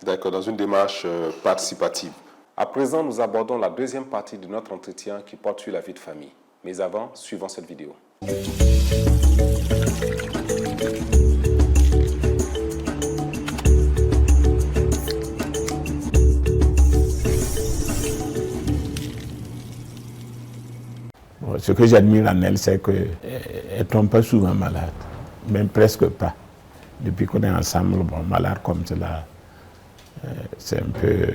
D'accord, dans une démarche participative. À présent, nous abordons la deuxième partie de notre entretien qui porte sur la vie de famille. Mais avant, suivons cette vidéo. Ce que j'admire en elle, c'est qu'elle ne tombe pas souvent malade, même presque pas. Depuis qu'on est ensemble, bon, malade comme cela, c'est un peu,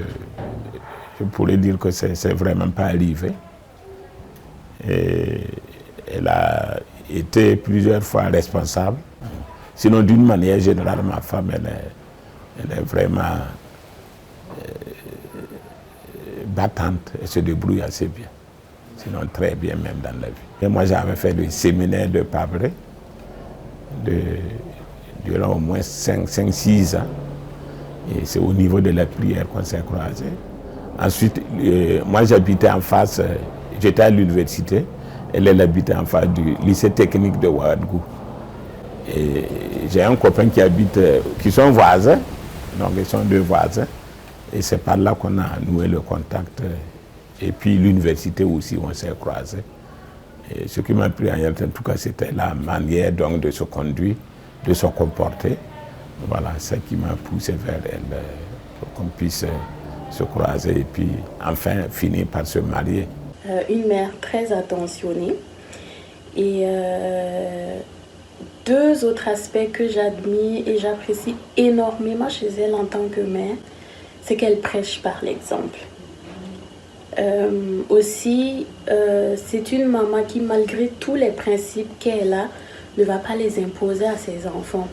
je pourrais dire que c'est vraiment pas arrivé. Et elle a été plusieurs fois responsable. Sinon, d'une manière générale, ma femme, elle est vraiment battante, elle se débrouille assez bien. Sinon, très bien même dans la vie. Et moi, j'avais fait le séminaire de Pabré durant au moins 5-6 ans. Et c'est au niveau de la prière qu'on s'est croisés. Ensuite, moi, j'habitais en face, j'étais à l'université. Elle habitait en face du lycée technique de Ouagadougou. Et j'ai un copain qui sont voisins, donc ils sont deux voisins. Et c'est par là qu'on a noué le contact. Et puis l'université aussi, on s'est croisés. Et ce qui m'a pris en tout cas, c'était la manière donc de se conduire, de se comporter. Voilà, ce qui m'a poussé vers elle, pour qu'on puisse se croiser et puis enfin finir par se marier. Une mère très attentionnée. Et deux autres aspects que j'admire et j'apprécie énormément chez elle en tant que mère, c'est qu'elle prêche par l'exemple. Aussi, c'est une maman qui, malgré tous les principes qu'elle a, ne va pas les imposer à ses enfants.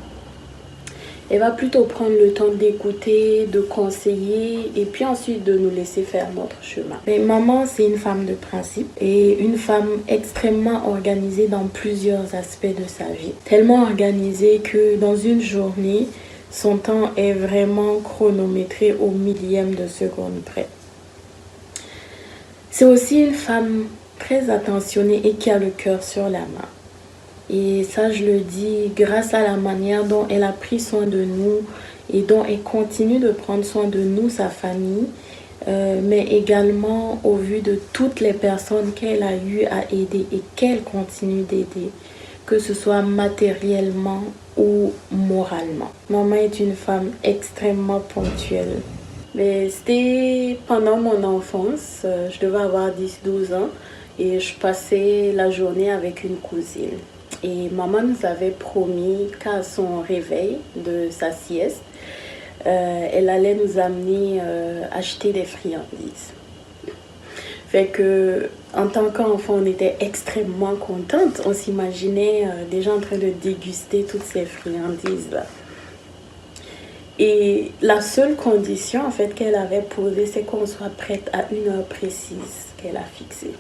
Elle va plutôt prendre le temps d'écouter, de conseiller et puis ensuite de nous laisser faire notre chemin. Mais maman, c'est une femme de principe et une femme extrêmement organisée dans plusieurs aspects de sa vie. Tellement organisée que dans une journée, Son temps est vraiment chronométré au millième de seconde près. C'est aussi une femme très attentionnée et qui a le cœur sur la main. Et ça, je le dis grâce à la manière dont elle a pris soin de nous et dont elle continue de prendre soin de nous, sa famille, mais également au vu de toutes les personnes qu'elle a eu à aider et qu'elle continue d'aider, que ce soit matériellement ou moralement. Maman est une femme extrêmement ponctuelle. Mais c'était pendant mon enfance, je devais avoir 10-12 ans et je passais la journée avec une cousine. Et maman nous avait promis qu'à son réveil de sa sieste, elle allait nous amener acheter des friandises. Fait que, en tant qu'enfant, on était extrêmement contente. On s'imaginait déjà en train de déguster toutes ces friandises-là. Et la seule condition en fait qu'elle avait posée, c'est qu'on soit prête à une heure précise qu'elle a fixée.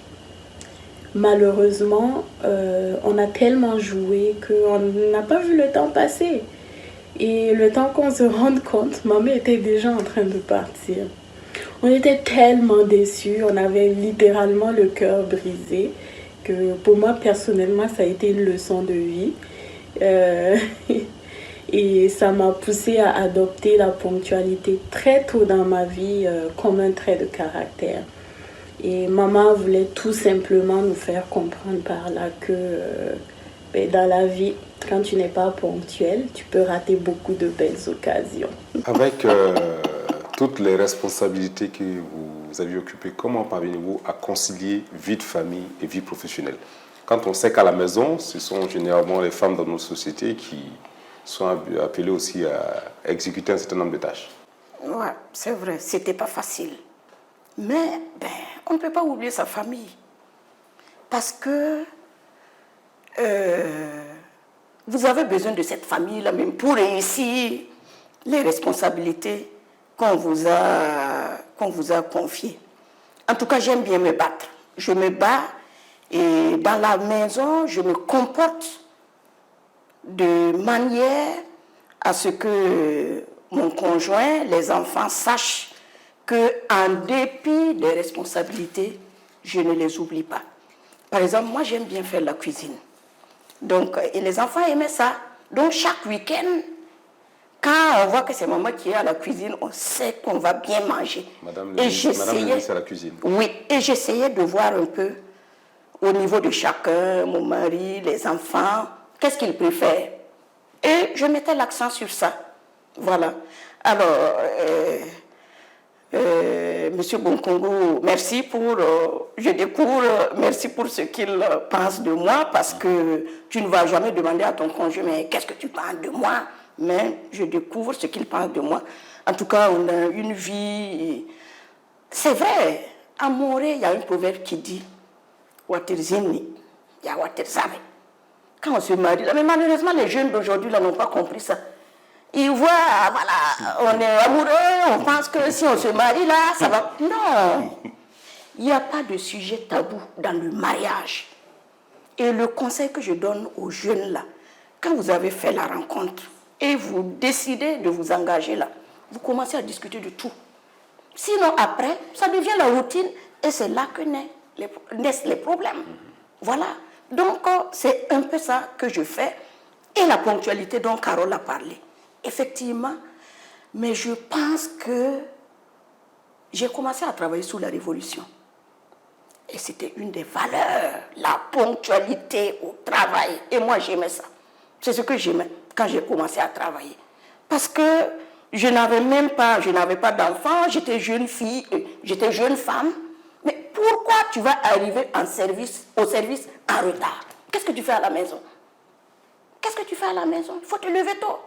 Malheureusement, on a tellement joué qu'on n'a pas vu le temps passer. Et le temps qu'on se rende compte, maman était déjà en train de partir. On était tellement déçus, on avait littéralement le cœur brisé, que pour moi personnellement ça a été une leçon de vie. Et ça m'a poussée à adopter la ponctualité très tôt dans ma vie comme un trait de caractère. Et maman voulait tout simplement nous faire comprendre par là que dans la vie, quand tu n'es pas ponctuel, tu peux rater beaucoup de belles occasions. Avec toutes les responsabilités que vous avez occupées, comment parvenez-vous à concilier vie de famille et vie professionnelle? Quand on sait qu'à la maison, ce sont généralement les femmes dans nos sociétés qui sont appelées aussi à exécuter un certain nombre de tâches. Ouais, c'est vrai, c'était pas facile. Mais on ne peut pas oublier sa famille. Parce que vous avez besoin de cette famille-là même pour réussir les responsabilités qu'on vous a confiées. En tout cas, j'aime bien me battre. Je me bats et dans la maison, je me comporte de manière à ce que mon conjoint, les enfants sachent qu'en dépit des responsabilités, je ne les oublie pas. Par exemple, moi j'aime bien faire la cuisine. Donc, et les enfants aimaient ça. Donc chaque week-end, quand on voit que c'est maman qui est à la cuisine, on sait qu'on va bien manger. Madame Lévis, à la cuisine. Oui, et j'essayais de voir un peu au niveau de chacun, mon mari, les enfants, qu'est-ce qu'ils préfèrent. Et je mettais l'accent sur ça. Voilà. Alors, Monsieur Bonkongo, merci pour, je découvre, merci pour ce qu'il pense de moi, parce que tu ne vas jamais demander à ton conjoint, mais qu'est-ce que tu penses de moi? Mais je découvre ce qu'il pense de moi. En tout cas, on a une vie. C'est vrai, à Morée, il y a un proverbe qui dit Waterzini, il y a Waterzabe. Quand on se marie, mais malheureusement, les jeunes d'aujourd'hui n'ont pas compris ça. Ils voient, voilà, on est amoureux, on pense que si on se marie là, ça va. Non, il n'y a pas de sujet tabou dans le mariage. Et le conseil que je donne aux jeunes là, quand vous avez fait la rencontre et vous décidez de vous engager là, vous commencez à discuter de tout. Sinon après, ça devient la routine et c'est là que naissent les problèmes. Voilà. Donc c'est un peu ça que je fais. Et la ponctualité dont Carole a parlé. Effectivement, mais je pense que j'ai commencé à travailler sous la Révolution. Et c'était une des valeurs, la ponctualité au travail. Et moi, j'aimais ça. C'est ce que j'aimais quand j'ai commencé à travailler. Parce que je n'avais pas d'enfant, j'étais jeune fille, j'étais jeune femme. Mais pourquoi tu vas arriver au service en retard? Qu'est-ce que tu fais à la maison? Qu'est-ce que tu fais à la maison? Il faut te lever tôt.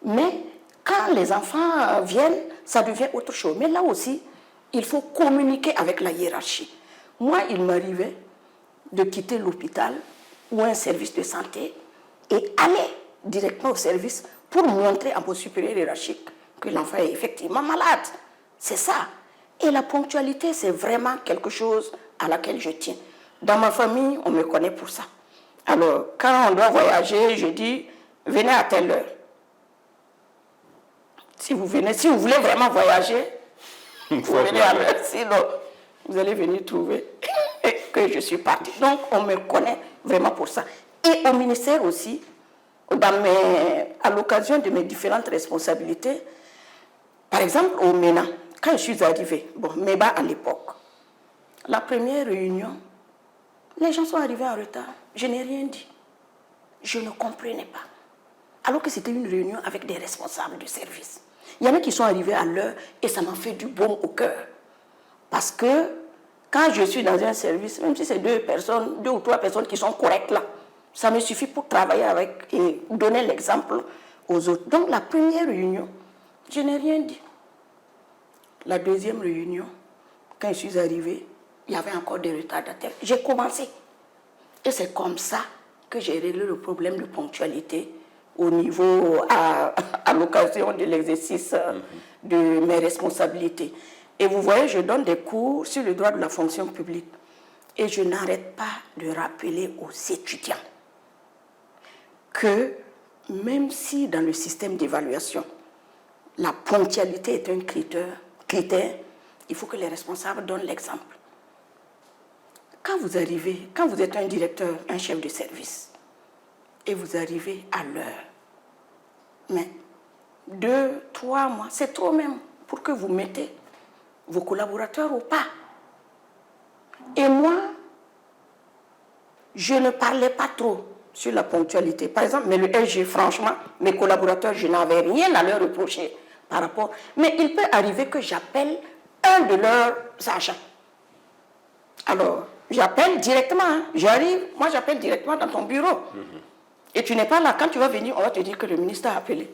Mais quand les enfants viennent, ça devient autre chose. Mais là aussi, il faut communiquer avec la hiérarchie. Moi, il m'arrivait de quitter l'hôpital ou un service de santé et aller directement au service pour montrer à mon supérieur hiérarchique que l'enfant est effectivement malade. C'est ça. Et la ponctualité, c'est vraiment quelque chose à laquelle je tiens. Dans ma famille, on me connaît pour ça. Alors, quand on doit voyager, je dis, venez à telle heure. Si vous voulez vraiment voyager, vous venez à l'heure. Sinon, vous allez venir trouver que je suis partie. Donc, on me connaît vraiment pour ça. Et au ministère aussi, à l'occasion de mes différentes responsabilités, par exemple, au MENA, quand je suis arrivée, MEBA à l'époque, la première réunion, les gens sont arrivés en retard. Je n'ai rien dit. Je ne comprenais pas. Alors que c'était une réunion avec des responsables du service. Il y en a qui sont arrivés à l'heure et ça m'a fait du baume au cœur. Parce que quand je suis dans un service, même si c'est 2 ou 3 personnes qui sont correctes là, ça me suffit pour travailler avec et donner l'exemple aux autres. Donc la première réunion, je n'ai rien dit. La deuxième réunion, quand je suis arrivée, il y avait encore des retardataires. J'ai commencé. Et c'est comme ça que j'ai réglé le problème de ponctualité au niveau, à l'occasion de l'exercice de mes responsabilités. Et vous voyez, je donne des cours sur le droit de la fonction publique. Et je n'arrête pas de rappeler aux étudiants que même si dans le système d'évaluation, la ponctualité est un critère, il faut que les responsables donnent l'exemple. Quand vous êtes un directeur, un chef de service, et vous arrivez à l'heure, mais 2, 3 mois, c'est trop même pour que vous mettez vos collaborateurs au pas. Et moi, je ne parlais pas trop sur la ponctualité. Par exemple, mais le SG, franchement, mes collaborateurs, je n'avais rien à leur reprocher par rapport. Mais il peut arriver que j'appelle un de leurs agents. Alors, j'appelle directement, hein. J'arrive, moi j'appelle directement dans ton bureau. Et tu n'es pas là. Quand tu vas venir, on va te dire que le ministre a appelé.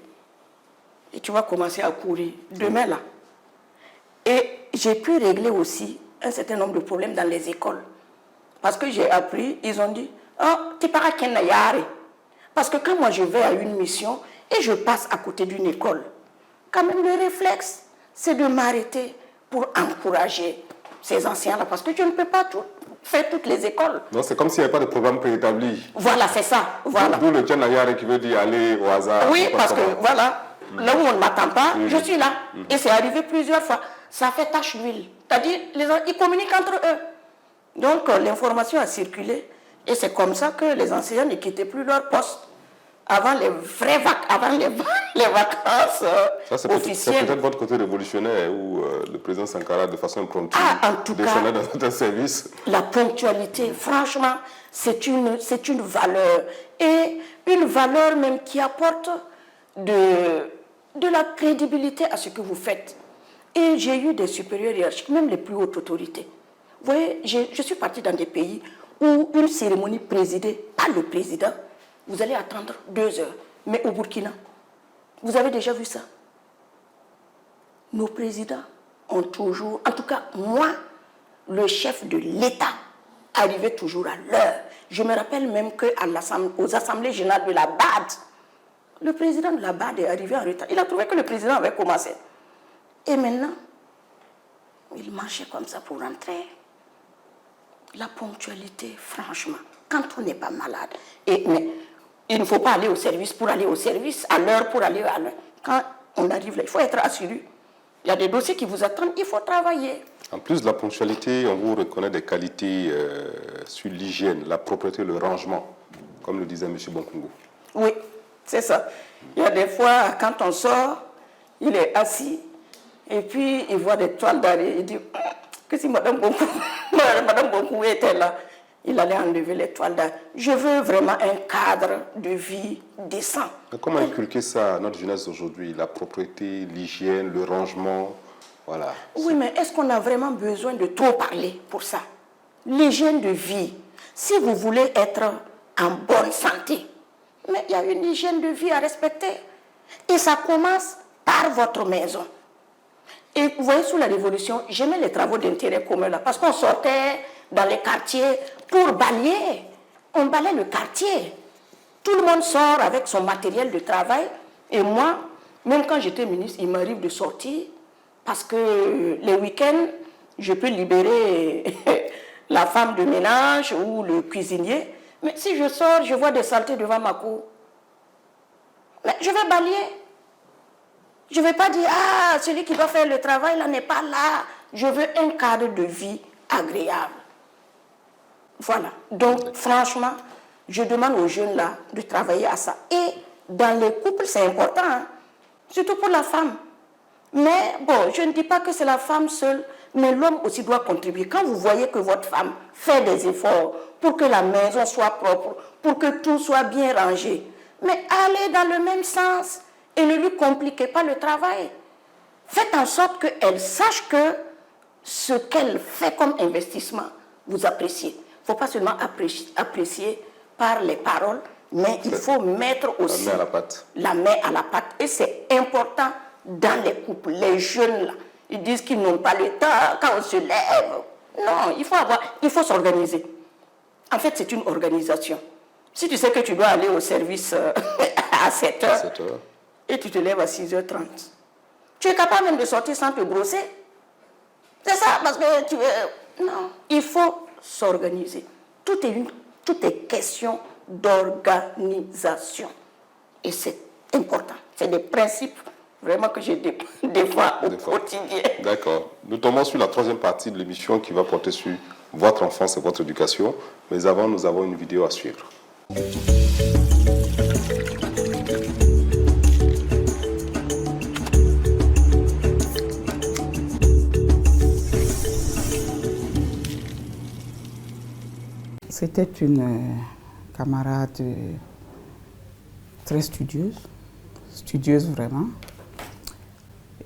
Et tu vas commencer à courir demain là. Et j'ai pu régler aussi un certain nombre de problèmes dans les écoles. Parce que j'ai appris, ils ont dit, oh, tu paras qu'un yare. Parce que quand moi je vais à une mission et je passe à côté d'une école, quand même le réflexe, c'est de m'arrêter pour encourager ces anciens-là. Parce que je ne peux pas faire toutes les écoles. Non, c'est comme s'il n'y avait pas de programme préétabli. Voilà, c'est ça. Voilà. D'où le Tchanayare qui veut dire aller au hasard. Oui, parce que voilà, là où on ne m'attend pas, je suis là. Et c'est arrivé plusieurs fois. Ça fait tache d'huile. C'est-à-dire, ils communiquent entre eux. Donc, l'information a circulé. Et c'est comme ça que les enseignants ne quittaient plus leur poste avant les vraies les vacances officielles. C'est peut-être votre côté révolutionnaire où le président Sankara, de façon impromptue, descendait dans certains services. La ponctualité, franchement, c'est une valeur. Et une valeur même qui apporte de la crédibilité à ce que vous faites. Et j'ai eu des supérieurs hiérarchiques, même les plus hautes autorités. Vous voyez, je suis partie dans des pays où une cérémonie présidée par le président, vous allez attendre 2 heures. Mais au Burkina, vous avez déjà vu ça? Nos présidents ont toujours, en tout cas moi, le chef de l'État, arrivait toujours à l'heure. Je me rappelle même qu'aux assemblées générales de la BAD, le président de la BAD est arrivé en retard. Il a trouvé que le président avait commencé. Et maintenant, il marchait comme ça pour rentrer. La ponctualité, franchement, quand on n'est pas malade. Mais il ne faut pas aller au service pour aller au service, à l'heure pour aller à l'heure. Quand on arrive là, il faut être assuré. Il y a des dossiers qui vous attendent, il faut travailler. En plus de la ponctualité, on vous reconnaît des qualités sur l'hygiène, la propreté, le rangement, comme le disait M. Bonkungu. Oui, c'est ça. Il y a des fois, quand on sort, il est assis, et puis il voit des toiles d'arrêt, il dit que si Madame Bonkungu était là, il allait enlever les toiles d'arrêt. Je veux vraiment un cadre de vie décent. Mais comment inculquer ça à notre jeunesse aujourd'hui? La propreté, l'hygiène, le rangement, voilà. Oui, mais est-ce qu'on a vraiment besoin de trop parler pour ça? L'hygiène de vie, si vous voulez être en bonne santé, mais il y a une hygiène de vie à respecter. Et ça commence par votre maison. Et vous voyez, sous la Révolution, j'aimais les travaux d'intérêt commun là, parce qu'on sortait dans les quartiers pour balayer. On balayait le quartier. Tout le monde sort avec son matériel de travail. Et moi, même quand j'étais ministre, il m'arrive de sortir parce que les week-ends, je peux libérer la femme de ménage ou le cuisinier. Mais si je sors, je vois des saletés devant ma cour. Mais je vais balayer. Je ne vais pas dire, ah, celui qui doit faire le travail là n'est pas là. Je veux un cadre de vie agréable. Voilà. Donc, franchement, je demande aux jeunes là de travailler à ça. Et dans les couples, c'est important, hein? Surtout pour la femme. Mais bon, je ne dis pas que c'est la femme seule, mais l'homme aussi doit contribuer. Quand vous voyez que votre femme fait des efforts pour que la maison soit propre, pour que tout soit bien rangé, mais allez dans le même sens et ne lui compliquez pas le travail. Faites en sorte qu'elle sache que ce qu'elle fait comme investissement, vous appréciez. Il ne faut pas seulement apprécier par les paroles, mais il faut mettre aussi la main à la pâte. La main à la pâte. Et c'est important dans les couples. Les jeunes, là, ils disent qu'ils n'ont pas le temps quand on se lève. Non, il faut s'organiser. En fait, c'est une organisation. Si tu sais que tu dois aller au service à 7 heures, et tu te lèves à 6h30, tu es capable même de sortir sans te brosser. C'est ça, parce que tu veux... Non, il faut s'organiser. Tout est question d'organisation. Et c'est important. C'est des principes vraiment que je défends au quotidien. D'accord. Nous tombons sur la troisième partie de l'émission qui va porter sur votre enfance et votre éducation. Mais avant, nous avons une vidéo à suivre. C'était une camarade très studieuse vraiment.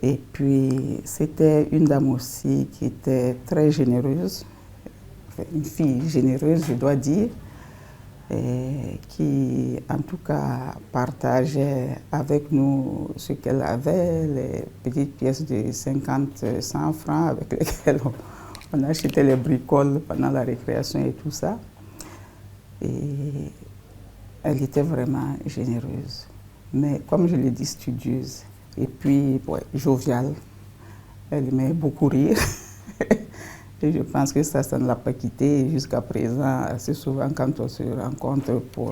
Et puis c'était une dame aussi qui était très généreuse, une fille généreuse je dois dire, et qui en tout cas partageait avec nous ce qu'elle avait, les petites pièces de 50, 100 francs avec lesquelles on achetait les bricoles pendant la récréation et tout ça. Et elle était vraiment généreuse, mais comme je l'ai dit, studieuse. Et puis, ouais, joviale. Elle aimait beaucoup rire. Et je pense que ça ne l'a pas quittée jusqu'à présent. Assez souvent, quand on se rencontre pour...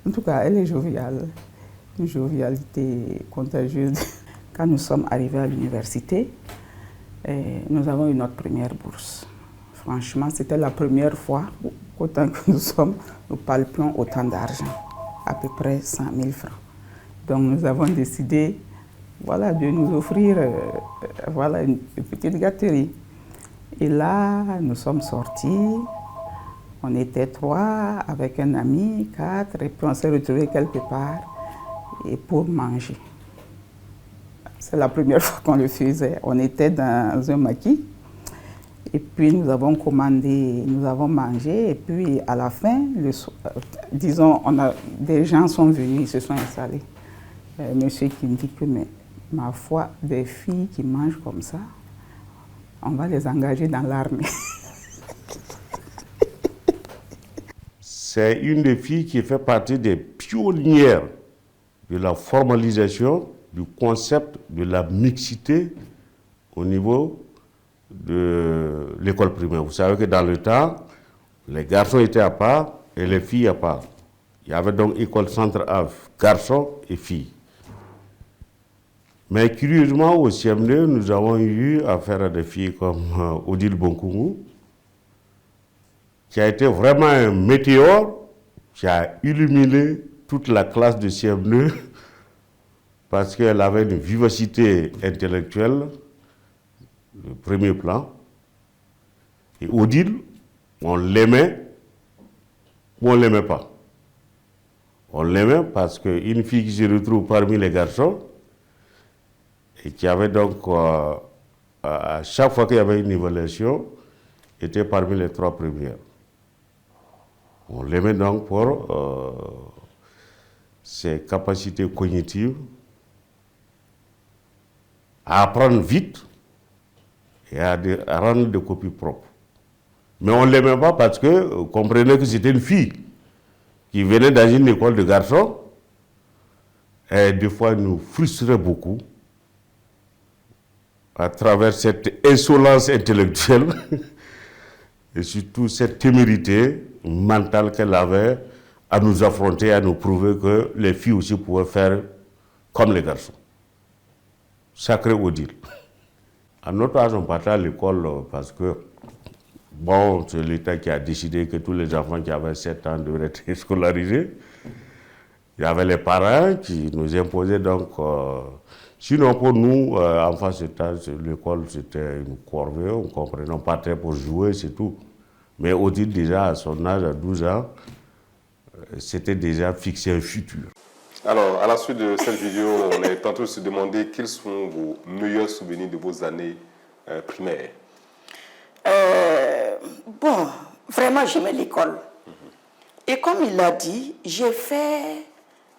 En tout cas, elle est joviale. Une jovialité contagieuse. Quand nous sommes arrivés à l'université, nous avons eu notre première bourse. Franchement, c'était la première fois, autant que nous palpions autant d'argent, à peu près 100 000 francs. Donc nous avons décidé de nous offrir une petite gâterie. Et là, nous sommes sortis, on était 3 avec un ami, 4, et puis on s'est retrouvés quelque part et pour manger. C'est la première fois qu'on le faisait. On était dans un maquis. Et puis nous avons commandé, nous avons mangé, et puis à la fin, disons, des gens sont venus, ils se sont installés. Monsieur qui me dit que, mais ma foi, des filles qui mangent comme ça, on va les engager dans l'armée. C'est une des filles qui fait partie des pionnières de la formalisation du concept de la mixité au niveau de l'école primaire. Vous savez que dans le temps, les garçons étaient à part et les filles à part. Il y avait donc école centre A, garçons et filles. Mais curieusement, au CM2, nous avons eu affaire à des filles comme Odile Bonkungu, qui a été vraiment un météore, qui a illuminé toute la classe de CM2 parce qu'elle avait une vivacité intellectuelle de premier plan. Et Odile, on l'aimait ou on ne l'aimait pas. On l'aimait parce qu'une fille qui se retrouve parmi les garçons et qui avait donc, à chaque fois qu'il y avait une évaluation, était parmi les 3 premières. On l'aimait donc pour ses capacités cognitives, à apprendre vite et à rendre des copies propres. Mais on ne l'aimait pas parce que, comprenez que c'était une fille qui venait dans une école de garçons et des fois elle nous frustrait beaucoup à travers cette insolence intellectuelle et surtout cette témérité mentale qu'elle avait à nous affronter, à nous prouver que les filles aussi pouvaient faire comme les garçons. sacré Odile. À notre âge, on partait à l'école parce que, bon, c'est l'État qui a décidé que tous les enfants qui avaient 7 ans devraient être scolarisés. Il y avait les parents qui nous imposaient donc... sinon, pour nous, en face de ça, l'école, c'était une corvée, on comprenait, on partait pour jouer, c'est tout. Mais Odile, déjà, à son âge, à 12 ans, c'était déjà fixé un futur. Alors, à la suite de cette vidéo, on est en train de se demander quels sont vos meilleurs souvenirs de vos années primaires. Bon, vraiment, j'aimais l'école. Et comme il l'a dit, j'ai fait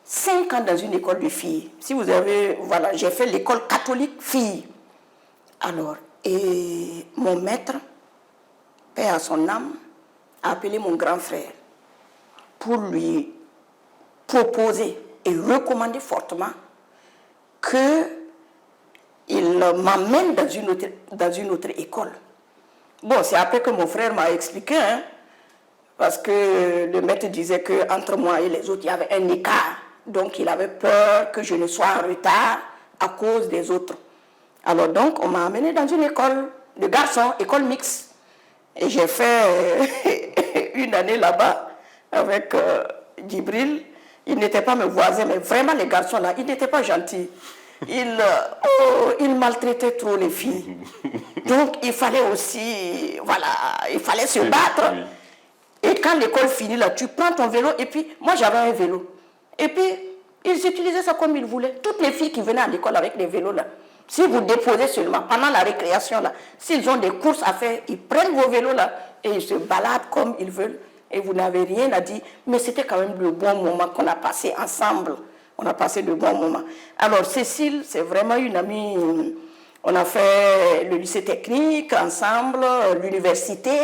5 ans dans une école de filles. Si vous avez, voilà, j'ai fait l'école catholique filles. Alors, et mon maître, paix à son âme, a appelé mon grand frère pour lui proposer et recommander fortement qu'il m'amène dans une autre école. Bon, c'est après que mon frère m'a expliqué, hein, parce que le maître disait qu'entre moi et les autres, il y avait un écart. Donc, il avait peur que je ne sois en retard à cause des autres. Alors donc, on m'a amené dans une école de garçons, école mixte. Et j'ai fait une année là-bas avec Djibril. Il n'était pas mes voisins, mais vraiment les garçons là, ils n'étaient pas gentils. Ils maltraitaient trop les filles. Donc il fallait aussi, voilà, il fallait se battre. Et quand l'école finit là, tu prends ton vélo et puis, moi j'avais un vélo. Et puis, ils utilisaient ça comme ils voulaient. Toutes les filles qui venaient à l'école avec les vélos là, si vous déposez seulement pendant la récréation là, s'ils ont des courses à faire, ils prennent vos vélos là et ils se baladent comme ils veulent. Et vous n'avez rien à dire, mais c'était quand même le bon moment qu'on a passé ensemble. On a passé de bons moments. Alors Cécile, c'est vraiment une amie. On a fait le lycée technique ensemble, l'université.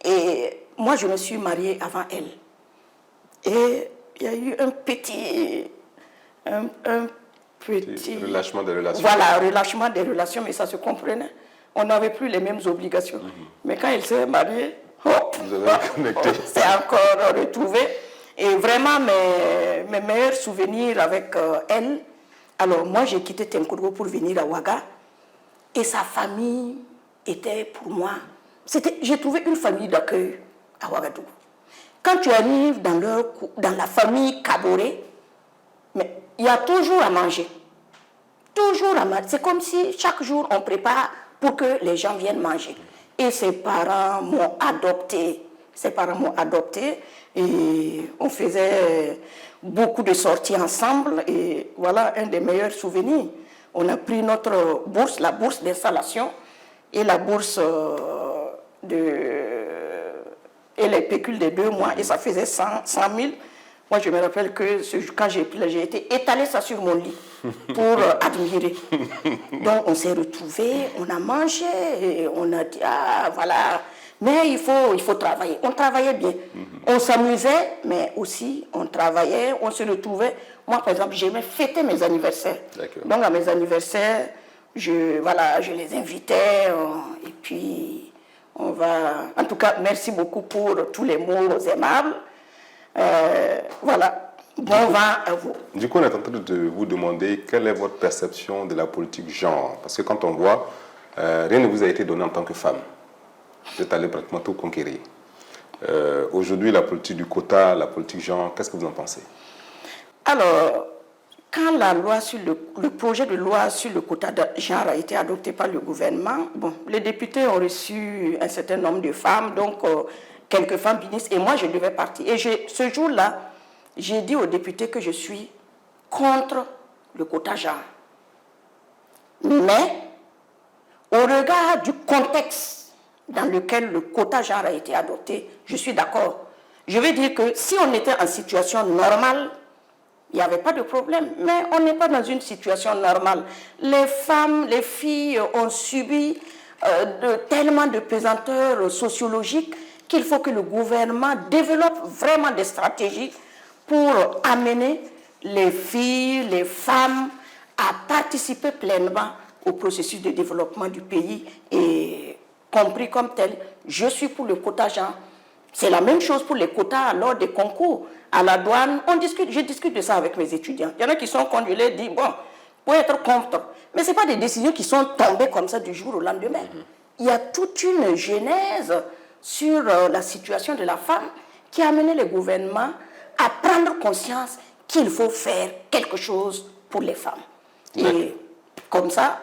Et moi, je me suis mariée avant elle. Et il y a eu un petit relâchement des relations. Voilà, relâchement des relations, mais ça se comprenait. On n'avait plus les mêmes obligations. Mais quand elle s'est mariée, vous avez reconnecté. C'est encore retrouvé. Et vraiment, mes meilleurs souvenirs avec elle. Alors, moi, j'ai quitté Tenkourgo pour venir à Ouaga. Et sa famille était pour moi... J'ai trouvé une famille d'accueil à Ouagadougou. Quand tu arrives dans la famille Kaboré, mais il y a toujours à manger. Toujours à manger. C'est comme si chaque jour, on prépare pour que les gens viennent manger. Et ses parents m'ont adopté. Et on faisait beaucoup de sorties ensemble. Et voilà un des meilleurs souvenirs. On a pris notre bourse, la bourse d'installation et la bourse et les pécules de 2 mois. Et ça faisait 100 000. Moi, je me rappelle que quand j'ai été étaler ça sur mon lit pour admirer. Donc, on s'est retrouvés, on a mangé, et on a dit, ah, voilà. Mais il faut travailler. On travaillait bien. On s'amusait, mais aussi, on travaillait, on se retrouvait. Moi, par exemple, j'aimais fêter mes anniversaires. Donc, à mes anniversaires, je les invitais, et puis, on va... En tout cas, merci beaucoup pour tous les mots aimables. Voilà, bon vent à vous. Du coup, on est en train de vous demander quelle est votre perception de la politique genre. Parce que quand on voit, rien ne vous a été donné en tant que femme. Vous êtes allé pratiquement tout conquérir. Aujourd'hui, la politique du quota, la politique genre, qu'est-ce que vous en pensez? Alors, quand le projet de loi sur le quota de genre a été adopté par le gouvernement, bon, les députés ont reçu un certain nombre de femmes, donc... quelques femmes ministres, et moi je devais partir. Et ce jour-là, j'ai dit aux députés que je suis contre le quota genre. Mais, au regard du contexte dans lequel le quota genre a été adopté, je suis d'accord. Je veux dire que si on était en situation normale, il n'y avait pas de problème. Mais on n'est pas dans une situation normale. Les femmes, les filles ont subi tellement de pesanteurs sociologiques qu'il faut que le gouvernement développe vraiment des stratégies pour amener les filles, les femmes à participer pleinement au processus de développement du pays et compris comme tel. Je suis pour le quota genre. C'est la même chose pour les quotas lors des concours. À la douane, je discute de ça avec mes étudiants. Il y en a qui sont contre, je leur dis, bon, pour être contre. Mais ce n'est pas des décisions qui sont tombées comme ça du jour au lendemain. Il y a toute une genèse sur la situation de la femme qui a amené le gouvernement à prendre conscience qu'il faut faire quelque chose pour les femmes. Et comme ça,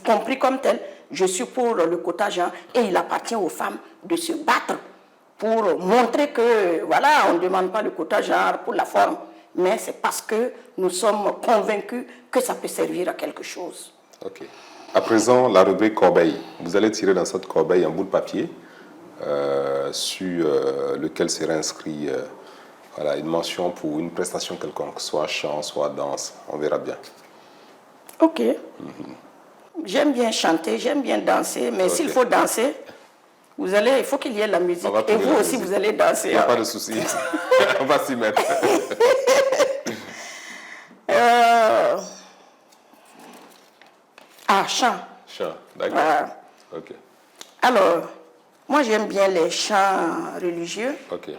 compris comme tel, je suis pour le quota genre et il appartient aux femmes de se battre pour montrer que, voilà, on ne demande pas le quota genre pour la forme, mais c'est parce que nous sommes convaincus que ça peut servir à quelque chose. Ok. À présent, la rubrique corbeille. Vous allez tirer dans cette corbeille un bout de papier sur lequel sera inscrit voilà, une mention pour une prestation quelconque, soit chant, soit danse. On verra bien. Ok. J'aime bien chanter, j'aime bien danser, mais s'il faut danser, il faut qu'il y ait la musique. Et vous aussi, vous allez danser. Il n'y a pas de souci. On va s'y mettre. Chant. Chant, d'accord. Ok. Alors, moi j'aime bien les chants religieux. Ok.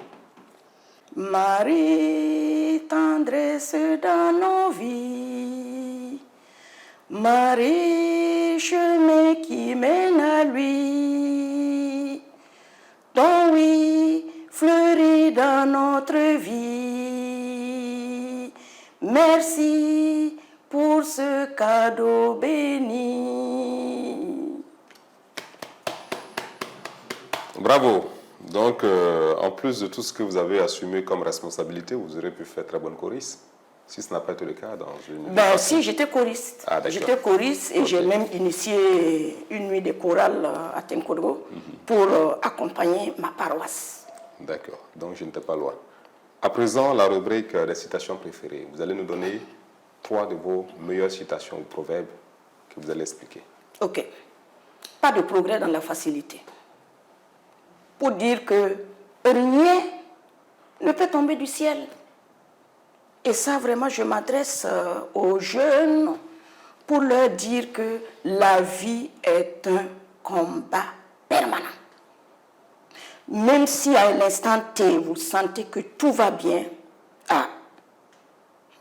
Marie, tendresse dans nos vies. Marie, chemin qui mène à lui. Ton oui fleurit dans notre vie. Merci pour ce cadeau béni. Bravo. Donc, en plus de tout ce que vous avez assumé comme responsabilité, vous aurez pu faire très bonne choriste. Si ce n'a pas été le cas dans une... Si, j'étais choriste. J'étais choriste et j'ai même initié une nuit de chorale à Tenkodo pour accompagner ma paroisse. D'accord. Donc, je n'étais pas loin. À présent, la rubrique des citations préférées. Vous allez nous donner 3 de vos meilleures citations ou proverbes que vous allez expliquer. Ok. Pas de progrès dans la facilité. Pour dire que rien ne peut tomber du ciel. Et ça, vraiment, je m'adresse aux jeunes pour leur dire que la vie est un combat permanent. Même si à l'instant T, vous sentez que tout va bien,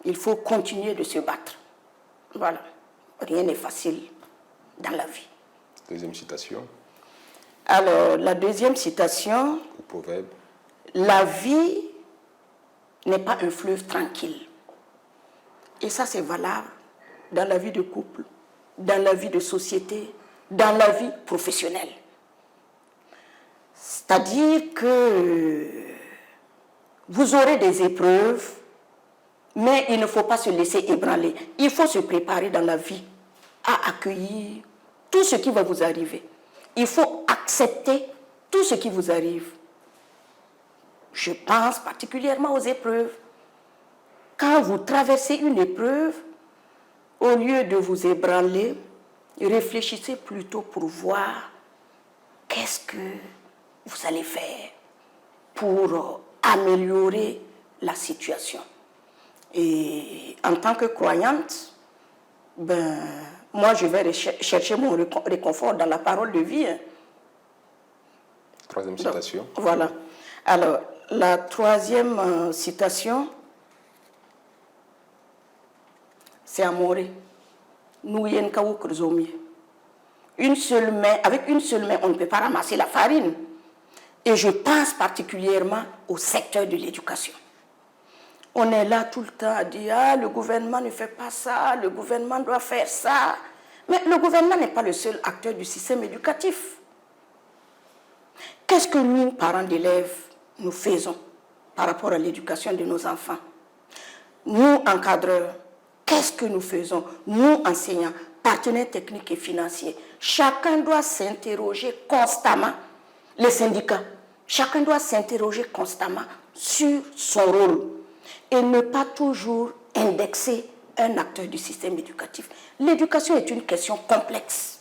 il faut continuer de se battre. Voilà. Rien n'est facile dans la vie. Deuxième citation. Alors, la deuxième citation. Ou proverbe. La vie n'est pas un fleuve tranquille. Et ça, c'est valable dans la vie de couple, dans la vie de société, dans la vie professionnelle. C'est-à-dire que vous aurez des épreuves, mais il ne faut pas se laisser ébranler. Il faut se préparer dans la vie à accueillir tout ce qui va vous arriver. Il faut accepter tout ce qui vous arrive. Je pense particulièrement aux épreuves. Quand vous traversez une épreuve, au lieu de vous ébranler, réfléchissez plutôt pour voir qu'est-ce que vous allez faire pour améliorer la situation. Et en tant que croyante, moi je vais chercher mon réconfort dans la parole de vie. Troisième citation. Donc, voilà. Alors, la troisième citation, c'est Amoré. Une seule main, avec une seule main, on ne peut pas ramasser la farine. Et je pense particulièrement au secteur de l'éducation. On est là tout le temps à dire « le gouvernement ne fait pas ça, le gouvernement doit faire ça ». Mais le gouvernement n'est pas le seul acteur du système éducatif. Qu'est-ce que nous, parents d'élèves, nous faisons par rapport à l'éducation de nos enfants? Nous, encadreurs, qu'est-ce que nous faisons? Nous, enseignants, partenaires techniques et financiers, chacun doit s'interroger constamment, les syndicats, chacun doit s'interroger constamment sur son rôle et ne pas toujours indexer un acteur du système éducatif. L'éducation est une question complexe.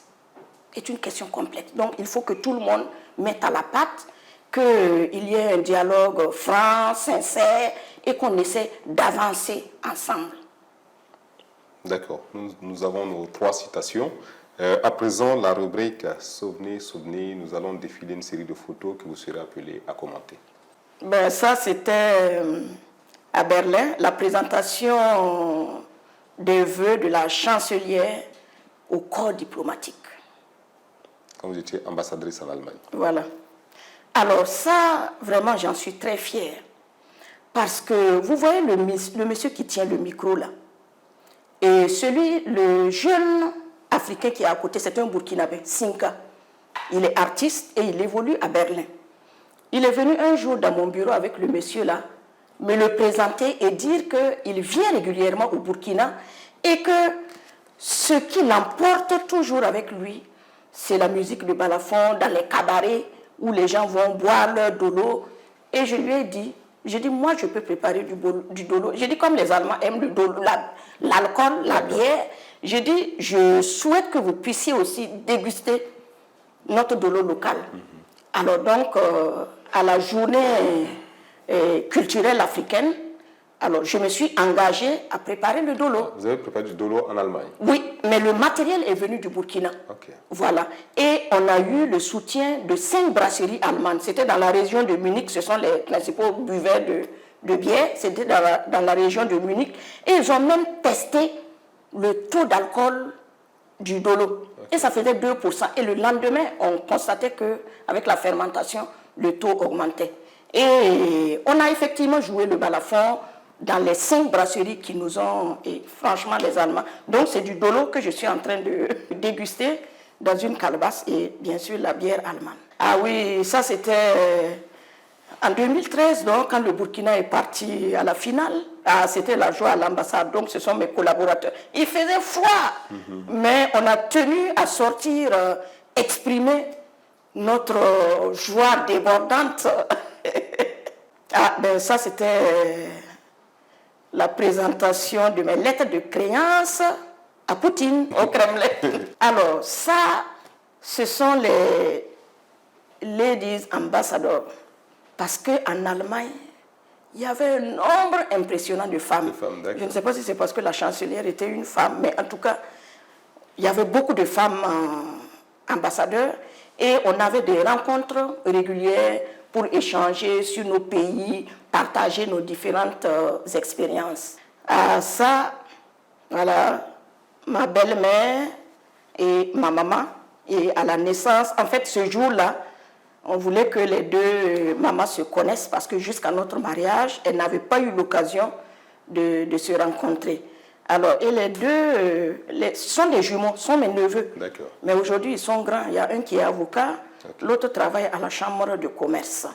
Donc, il faut que tout le monde mette à la patte, qu'il y ait un dialogue franc, sincère et qu'on essaie d'avancer ensemble. D'accord. Nous avons nos 3 citations. À présent, la rubrique Souvenez, nous allons défiler une série de photos que vous serez appelés à commenter. Ça, c'était à Berlin, la présentation des vœux de la chancelière au corps diplomatique. Quand vous étiez ambassadrice en Allemagne. Voilà. Alors ça, vraiment, j'en suis très fière. Parce que vous voyez le monsieur qui tient le micro là, et le jeune Africain qui est à côté, c'est un Burkinabé, Sinka. Il est artiste et il évolue à Berlin. Il est venu un jour dans mon bureau avec le monsieur là, me le présenter et dire qu'il vient régulièrement au Burkina et que ce qui l'emporte toujours avec lui, c'est la musique de balafon dans les cabarets où les gens vont boire leur dolo. Et je lui ai dit, moi je peux préparer du dolo. J'ai dit, comme les Allemands aiment le dolo, l'alcool, la bière, j'ai dit, je souhaite que vous puissiez aussi déguster notre dolo local. Alors donc, à la journée culturelle africaine, alors je me suis engagée à préparer le dolo. Vous avez préparé du dolo en Allemagne? Oui, mais le matériel est venu du Burkina. Okay. Voilà. Et on a eu le soutien de 5 brasseries allemandes. C'était dans la région de Munich, ce sont les principaux buveurs de bière, c'était dans la région de Munich. Et ils ont même testé le taux d'alcool du dolo. Okay. Et ça faisait 2%. Et le lendemain, on constatait qu'avec la fermentation, le taux augmentait. Et on a effectivement joué le balafon dans les 5 brasseries qui nous ont, et franchement les Allemands. Donc c'est du dolo que je suis en train de déguster dans une calebasse et bien sûr la bière allemande. Ah oui, ça c'était en 2013, donc, quand le Burkina est parti à la finale. Ah, c'était la joie à l'ambassade, donc ce sont mes collaborateurs. Il faisait froid, mais on a tenu à sortir, exprimer notre joie débordante. Ah, ben ça c'était la présentation de mes lettres de créance à Poutine, au Kremlin. Alors ça, ce sont les ladies ambassadors. Parce qu'en Allemagne, il y avait un nombre impressionnant de femmes. Je ne sais pas si c'est parce que la chancelière était une femme, mais en tout cas, il y avait beaucoup de femmes ambassadeurs et on avait des rencontres régulières pour échanger sur nos pays, partager nos différentes expériences. À ça, voilà, ma belle-mère et ma maman, et à la naissance, en fait, ce jour-là, on voulait que les deux mamans se connaissent parce que jusqu'à notre mariage, elles n'avaient pas eu l'occasion de se rencontrer. Alors, et les deux sont des jumeaux, sont mes neveux. D'accord. Mais aujourd'hui, ils sont grands. Il y a un qui est avocat, l'autre travaille à la chambre de commerce.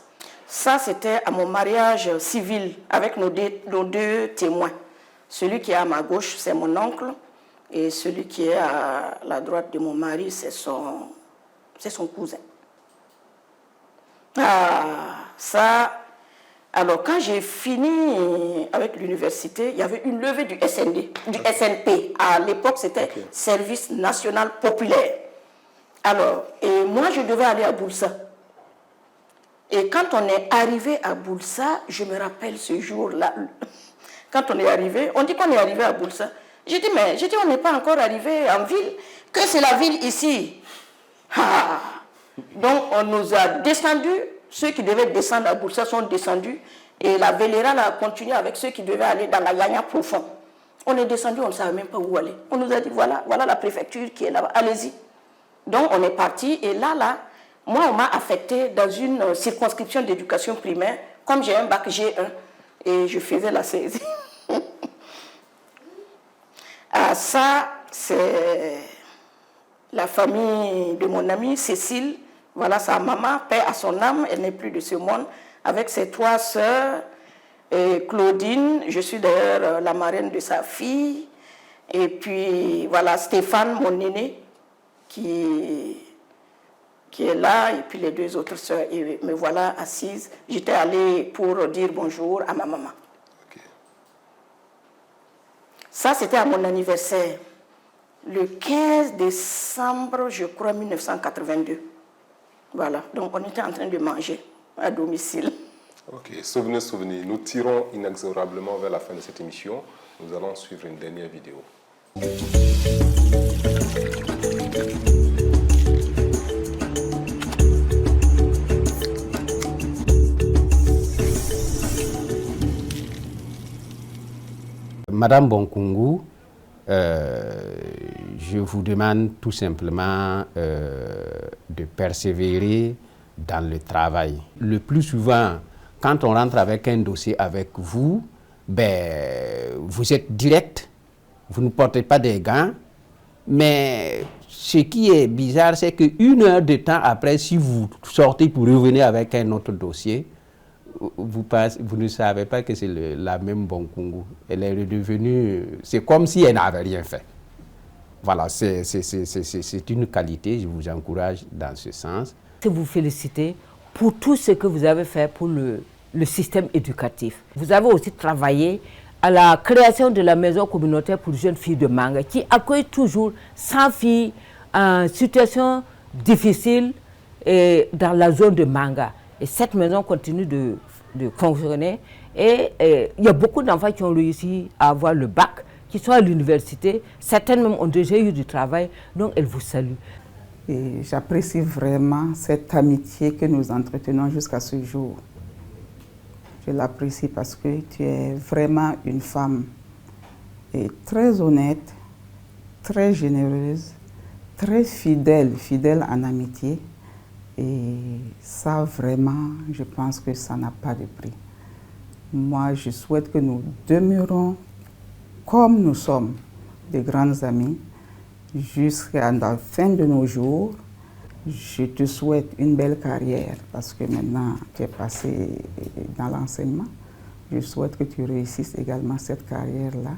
Ça, c'était à mon mariage civil avec nos deux témoins. Celui qui est à ma gauche, c'est mon oncle. Et celui qui est à la droite de mon mari, c'est son cousin. Ah, ça... Alors, quand j'ai fini avec l'université, il y avait une levée du SNP. À l'époque, c'était Service National Populaire. Alors, et moi, je devais aller à Boulsa. Et quand on est arrivé à Boulsa, je me rappelle ce jour-là, quand on est arrivé, on dit qu'on est arrivé à Boulsa. J'ai dit, mais on n'est pas encore arrivé en ville, que c'est la ville ici. Ah. Donc, on nous a descendus. Ceux qui devaient descendre à Boulsa sont descendus et la Vélérale a continué avec ceux qui devaient aller dans la Yanya profond. On est descendu, on ne savait même pas où aller. On nous a dit, voilà la préfecture qui est là-bas, allez-y. Donc on est parti et là, moi on m'a affecté dans une circonscription d'éducation primaire, comme j'ai un bac G1 et je faisais la saisie. Ah, ça, c'est la famille de mon amie Cécile. Voilà sa maman, paix à son âme, elle n'est plus de ce monde, avec ses 3 sœurs, et Claudine, je suis d'ailleurs la marraine de sa fille, et puis voilà Stéphane, mon aîné, qui est là, et puis les 2 autres sœurs, et me voilà assise. J'étais allée pour dire bonjour à ma maman. Okay. Ça, c'était à mon anniversaire, le 15 décembre, je crois, 1982. Voilà, donc on était en train de manger à domicile. Ok, souvenez, nous tirons inexorablement vers la fin de cette émission. Nous allons suivre une dernière vidéo. Madame Bonkungu je vous demande tout simplement de persévérer dans le travail. Le plus souvent, quand on rentre avec un dossier avec vous, vous êtes direct, vous ne portez pas des gants, mais ce qui est bizarre, c'est qu'une heure de temps après, si vous sortez pour revenir avec un autre dossier, vous ne savez pas que c'est la même Bonkungu. Elle est redevenue, c'est comme si elle n'avait rien fait. Voilà, c'est une qualité, je vous encourage dans ce sens. Je vous félicite pour tout ce que vous avez fait pour le système éducatif. Vous avez aussi travaillé à la création de la maison communautaire pour jeunes filles de Manga, qui accueille toujours 100 filles en situation difficile dans la zone de Manga. Et cette maison continue de fonctionner. Et il y a beaucoup d'enfants qui ont réussi à avoir le bac, qui sont à l'université. Certaines même ont déjà eu du travail. Donc, elles vous saluent. Et j'apprécie vraiment cette amitié que nous entretenons jusqu'à ce jour. Je l'apprécie parce que tu es vraiment une femme très honnête, très généreuse, très fidèle en amitié. Et ça, vraiment, je pense que ça n'a pas de prix. Moi, je souhaite que nous demeurons comme nous sommes, des grandes amies, jusqu'à la fin de nos jours. Je te souhaite une belle carrière parce que maintenant tu es passé dans l'enseignement. Je souhaite que tu réussisses également cette carrière-là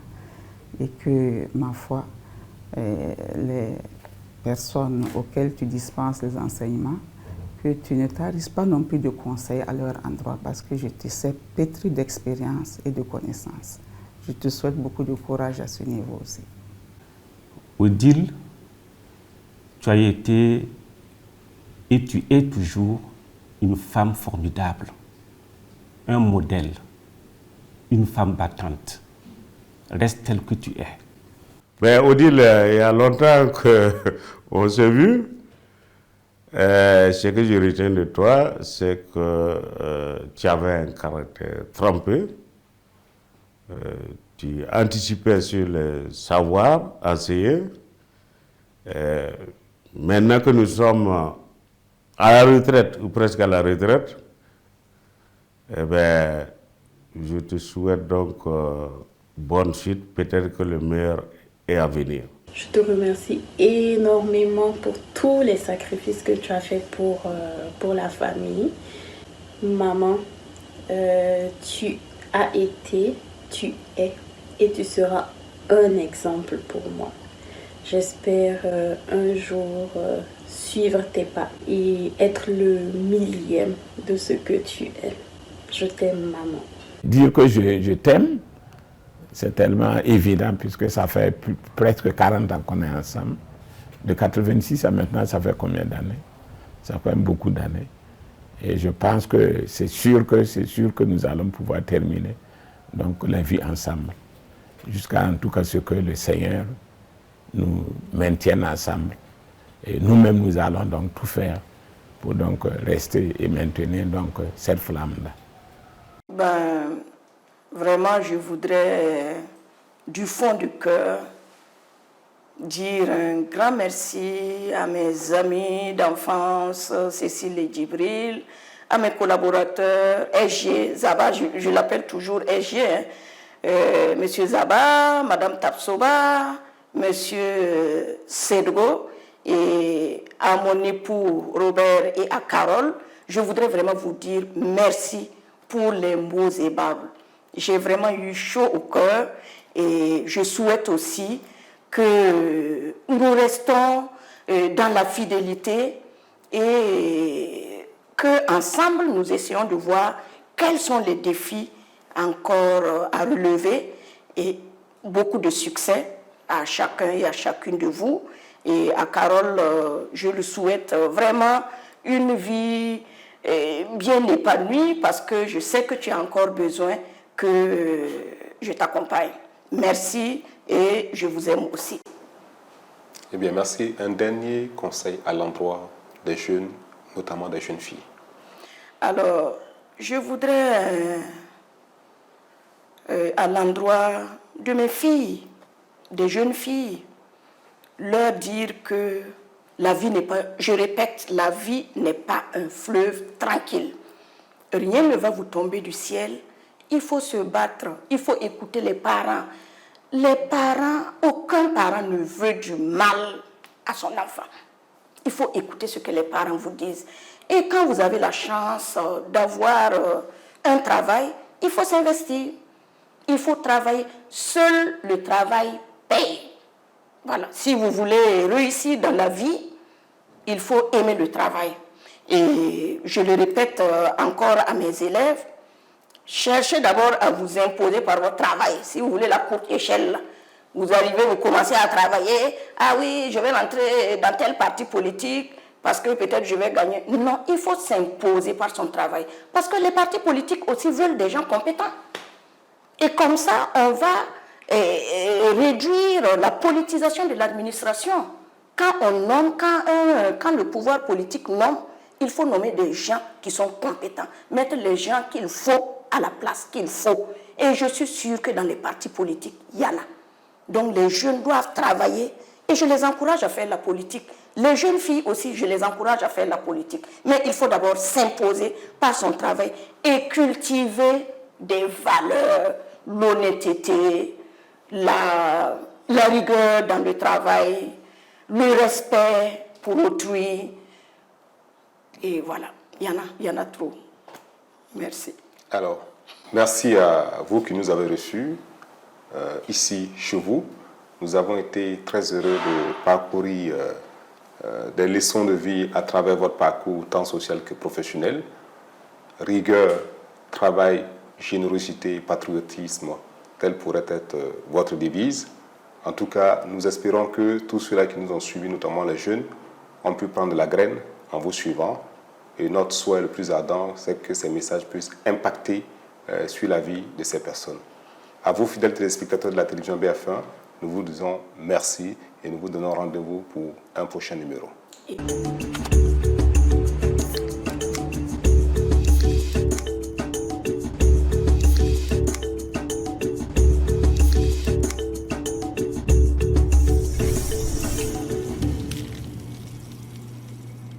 et que, ma foi, les personnes auxquelles tu dispenses les enseignements, que tu ne tarisses pas non plus de conseils à leur endroit parce que je te sais pétri d'expérience et de connaissances. Je te souhaite beaucoup de courage à ce niveau aussi. Odile, tu as été et tu es toujours une femme formidable, un modèle, une femme battante. Reste telle que tu es. Mais Odile, il y a longtemps qu'on s'est vu. Ce que je retiens de toi, c'est que tu avais un caractère trempé. Tu anticipais sur les savoirs enseignés. Maintenant que nous sommes à la retraite, ou presque à la retraite, je te souhaite donc bonne suite. Peut-être que le meilleur est à venir. Je te remercie énormément pour tous les sacrifices que tu as fait pour la famille. Maman, tu as été, tu es et tu seras un exemple pour moi. J'espère un jour suivre tes pas et être le millième de ce que tu es. Je t'aime, maman. Dire que je t'aime, c'est tellement évident puisque ça fait presque 40 ans qu'on est ensemble. De 86 à maintenant, ça fait combien d'années? Ça fait beaucoup d'années. Et je pense que c'est sûr que nous allons pouvoir terminer donc, la vie ensemble. Jusqu'à en tout cas ce que le Seigneur nous maintienne ensemble. Et nous-mêmes, nous allons donc tout faire pour donc rester et maintenir donc cette flamme-là. Vraiment, je voudrais, du fond du cœur, dire un grand merci à mes amis d'enfance, Cécile et Djibril, à mes collaborateurs, SG, Zaba, je l'appelle toujours SG, Monsieur Zaba, Madame Tapsoba, Monsieur Sedgo, et à mon époux Robert et à Carole. Je voudrais vraiment vous dire merci pour les mots aimables. J'ai vraiment eu chaud au cœur et je souhaite aussi que nous restons dans la fidélité et qu'ensemble nous essayons de voir quels sont les défis encore à relever et beaucoup de succès à chacun et à chacune de vous. Et à Carole, je lui souhaite vraiment une vie bien épanouie parce que je sais que tu as encore besoin que je t'accompagne. Merci et je vous aime aussi. Eh bien, merci. Un dernier conseil à l'endroit des jeunes, notamment des jeunes filles. Alors, je voudrais, à l'endroit de mes filles, des jeunes filles, leur dire que la vie n'est pas, je répète, la vie n'est pas un fleuve tranquille. Rien ne va vous tomber du ciel. Il faut se battre, il faut écouter les parents. Les parents, aucun parent ne veut du mal à son enfant. Il faut écouter ce que les parents vous disent. Et quand vous avez la chance d'avoir un travail, il faut s'investir. Il faut travailler. Seul le travail paye. Voilà. Si vous voulez réussir dans la vie, il faut aimer le travail. Et je le répète encore à mes élèves, cherchez d'abord à vous imposer par votre travail. Si vous voulez la courte échelle, vous arrivez, vous commencez à travailler. Ah oui, je vais rentrer dans tel parti politique parce que peut-être je vais gagner. Non, il faut s'imposer par son travail. Parce que les partis politiques aussi veulent des gens compétents. Et comme ça, on va réduire la politisation de l'administration. Quand on nomme, quand le pouvoir politique nomme, il faut nommer des gens qui sont compétents, mettre les gens qu'il faut à la place qu'il faut. Et je suis sûre que dans les partis politiques, il y en a. Donc les jeunes doivent travailler et je les encourage à faire la politique. Les jeunes filles aussi, je les encourage à faire la politique. Mais il faut d'abord s'imposer par son travail et cultiver des valeurs, l'honnêteté, la rigueur dans le travail, le respect pour autrui. Et voilà, il y en a trop. Merci. Alors, merci à vous qui nous avez reçus ici chez vous. Nous avons été très heureux de parcourir des leçons de vie à travers votre parcours tant social que professionnel. Rigueur, travail, générosité, patriotisme, telle pourrait être votre devise. En tout cas, nous espérons que tous ceux-là qui nous ont suivis, notamment les jeunes, ont pu prendre la graine en vous suivant. Et notre souhait le plus ardent, c'est que ces messages puissent impacter sur la vie de ces personnes. À vous, fidèles téléspectateurs de la télévision BF1, nous vous disons merci et nous vous donnons rendez-vous pour un prochain numéro.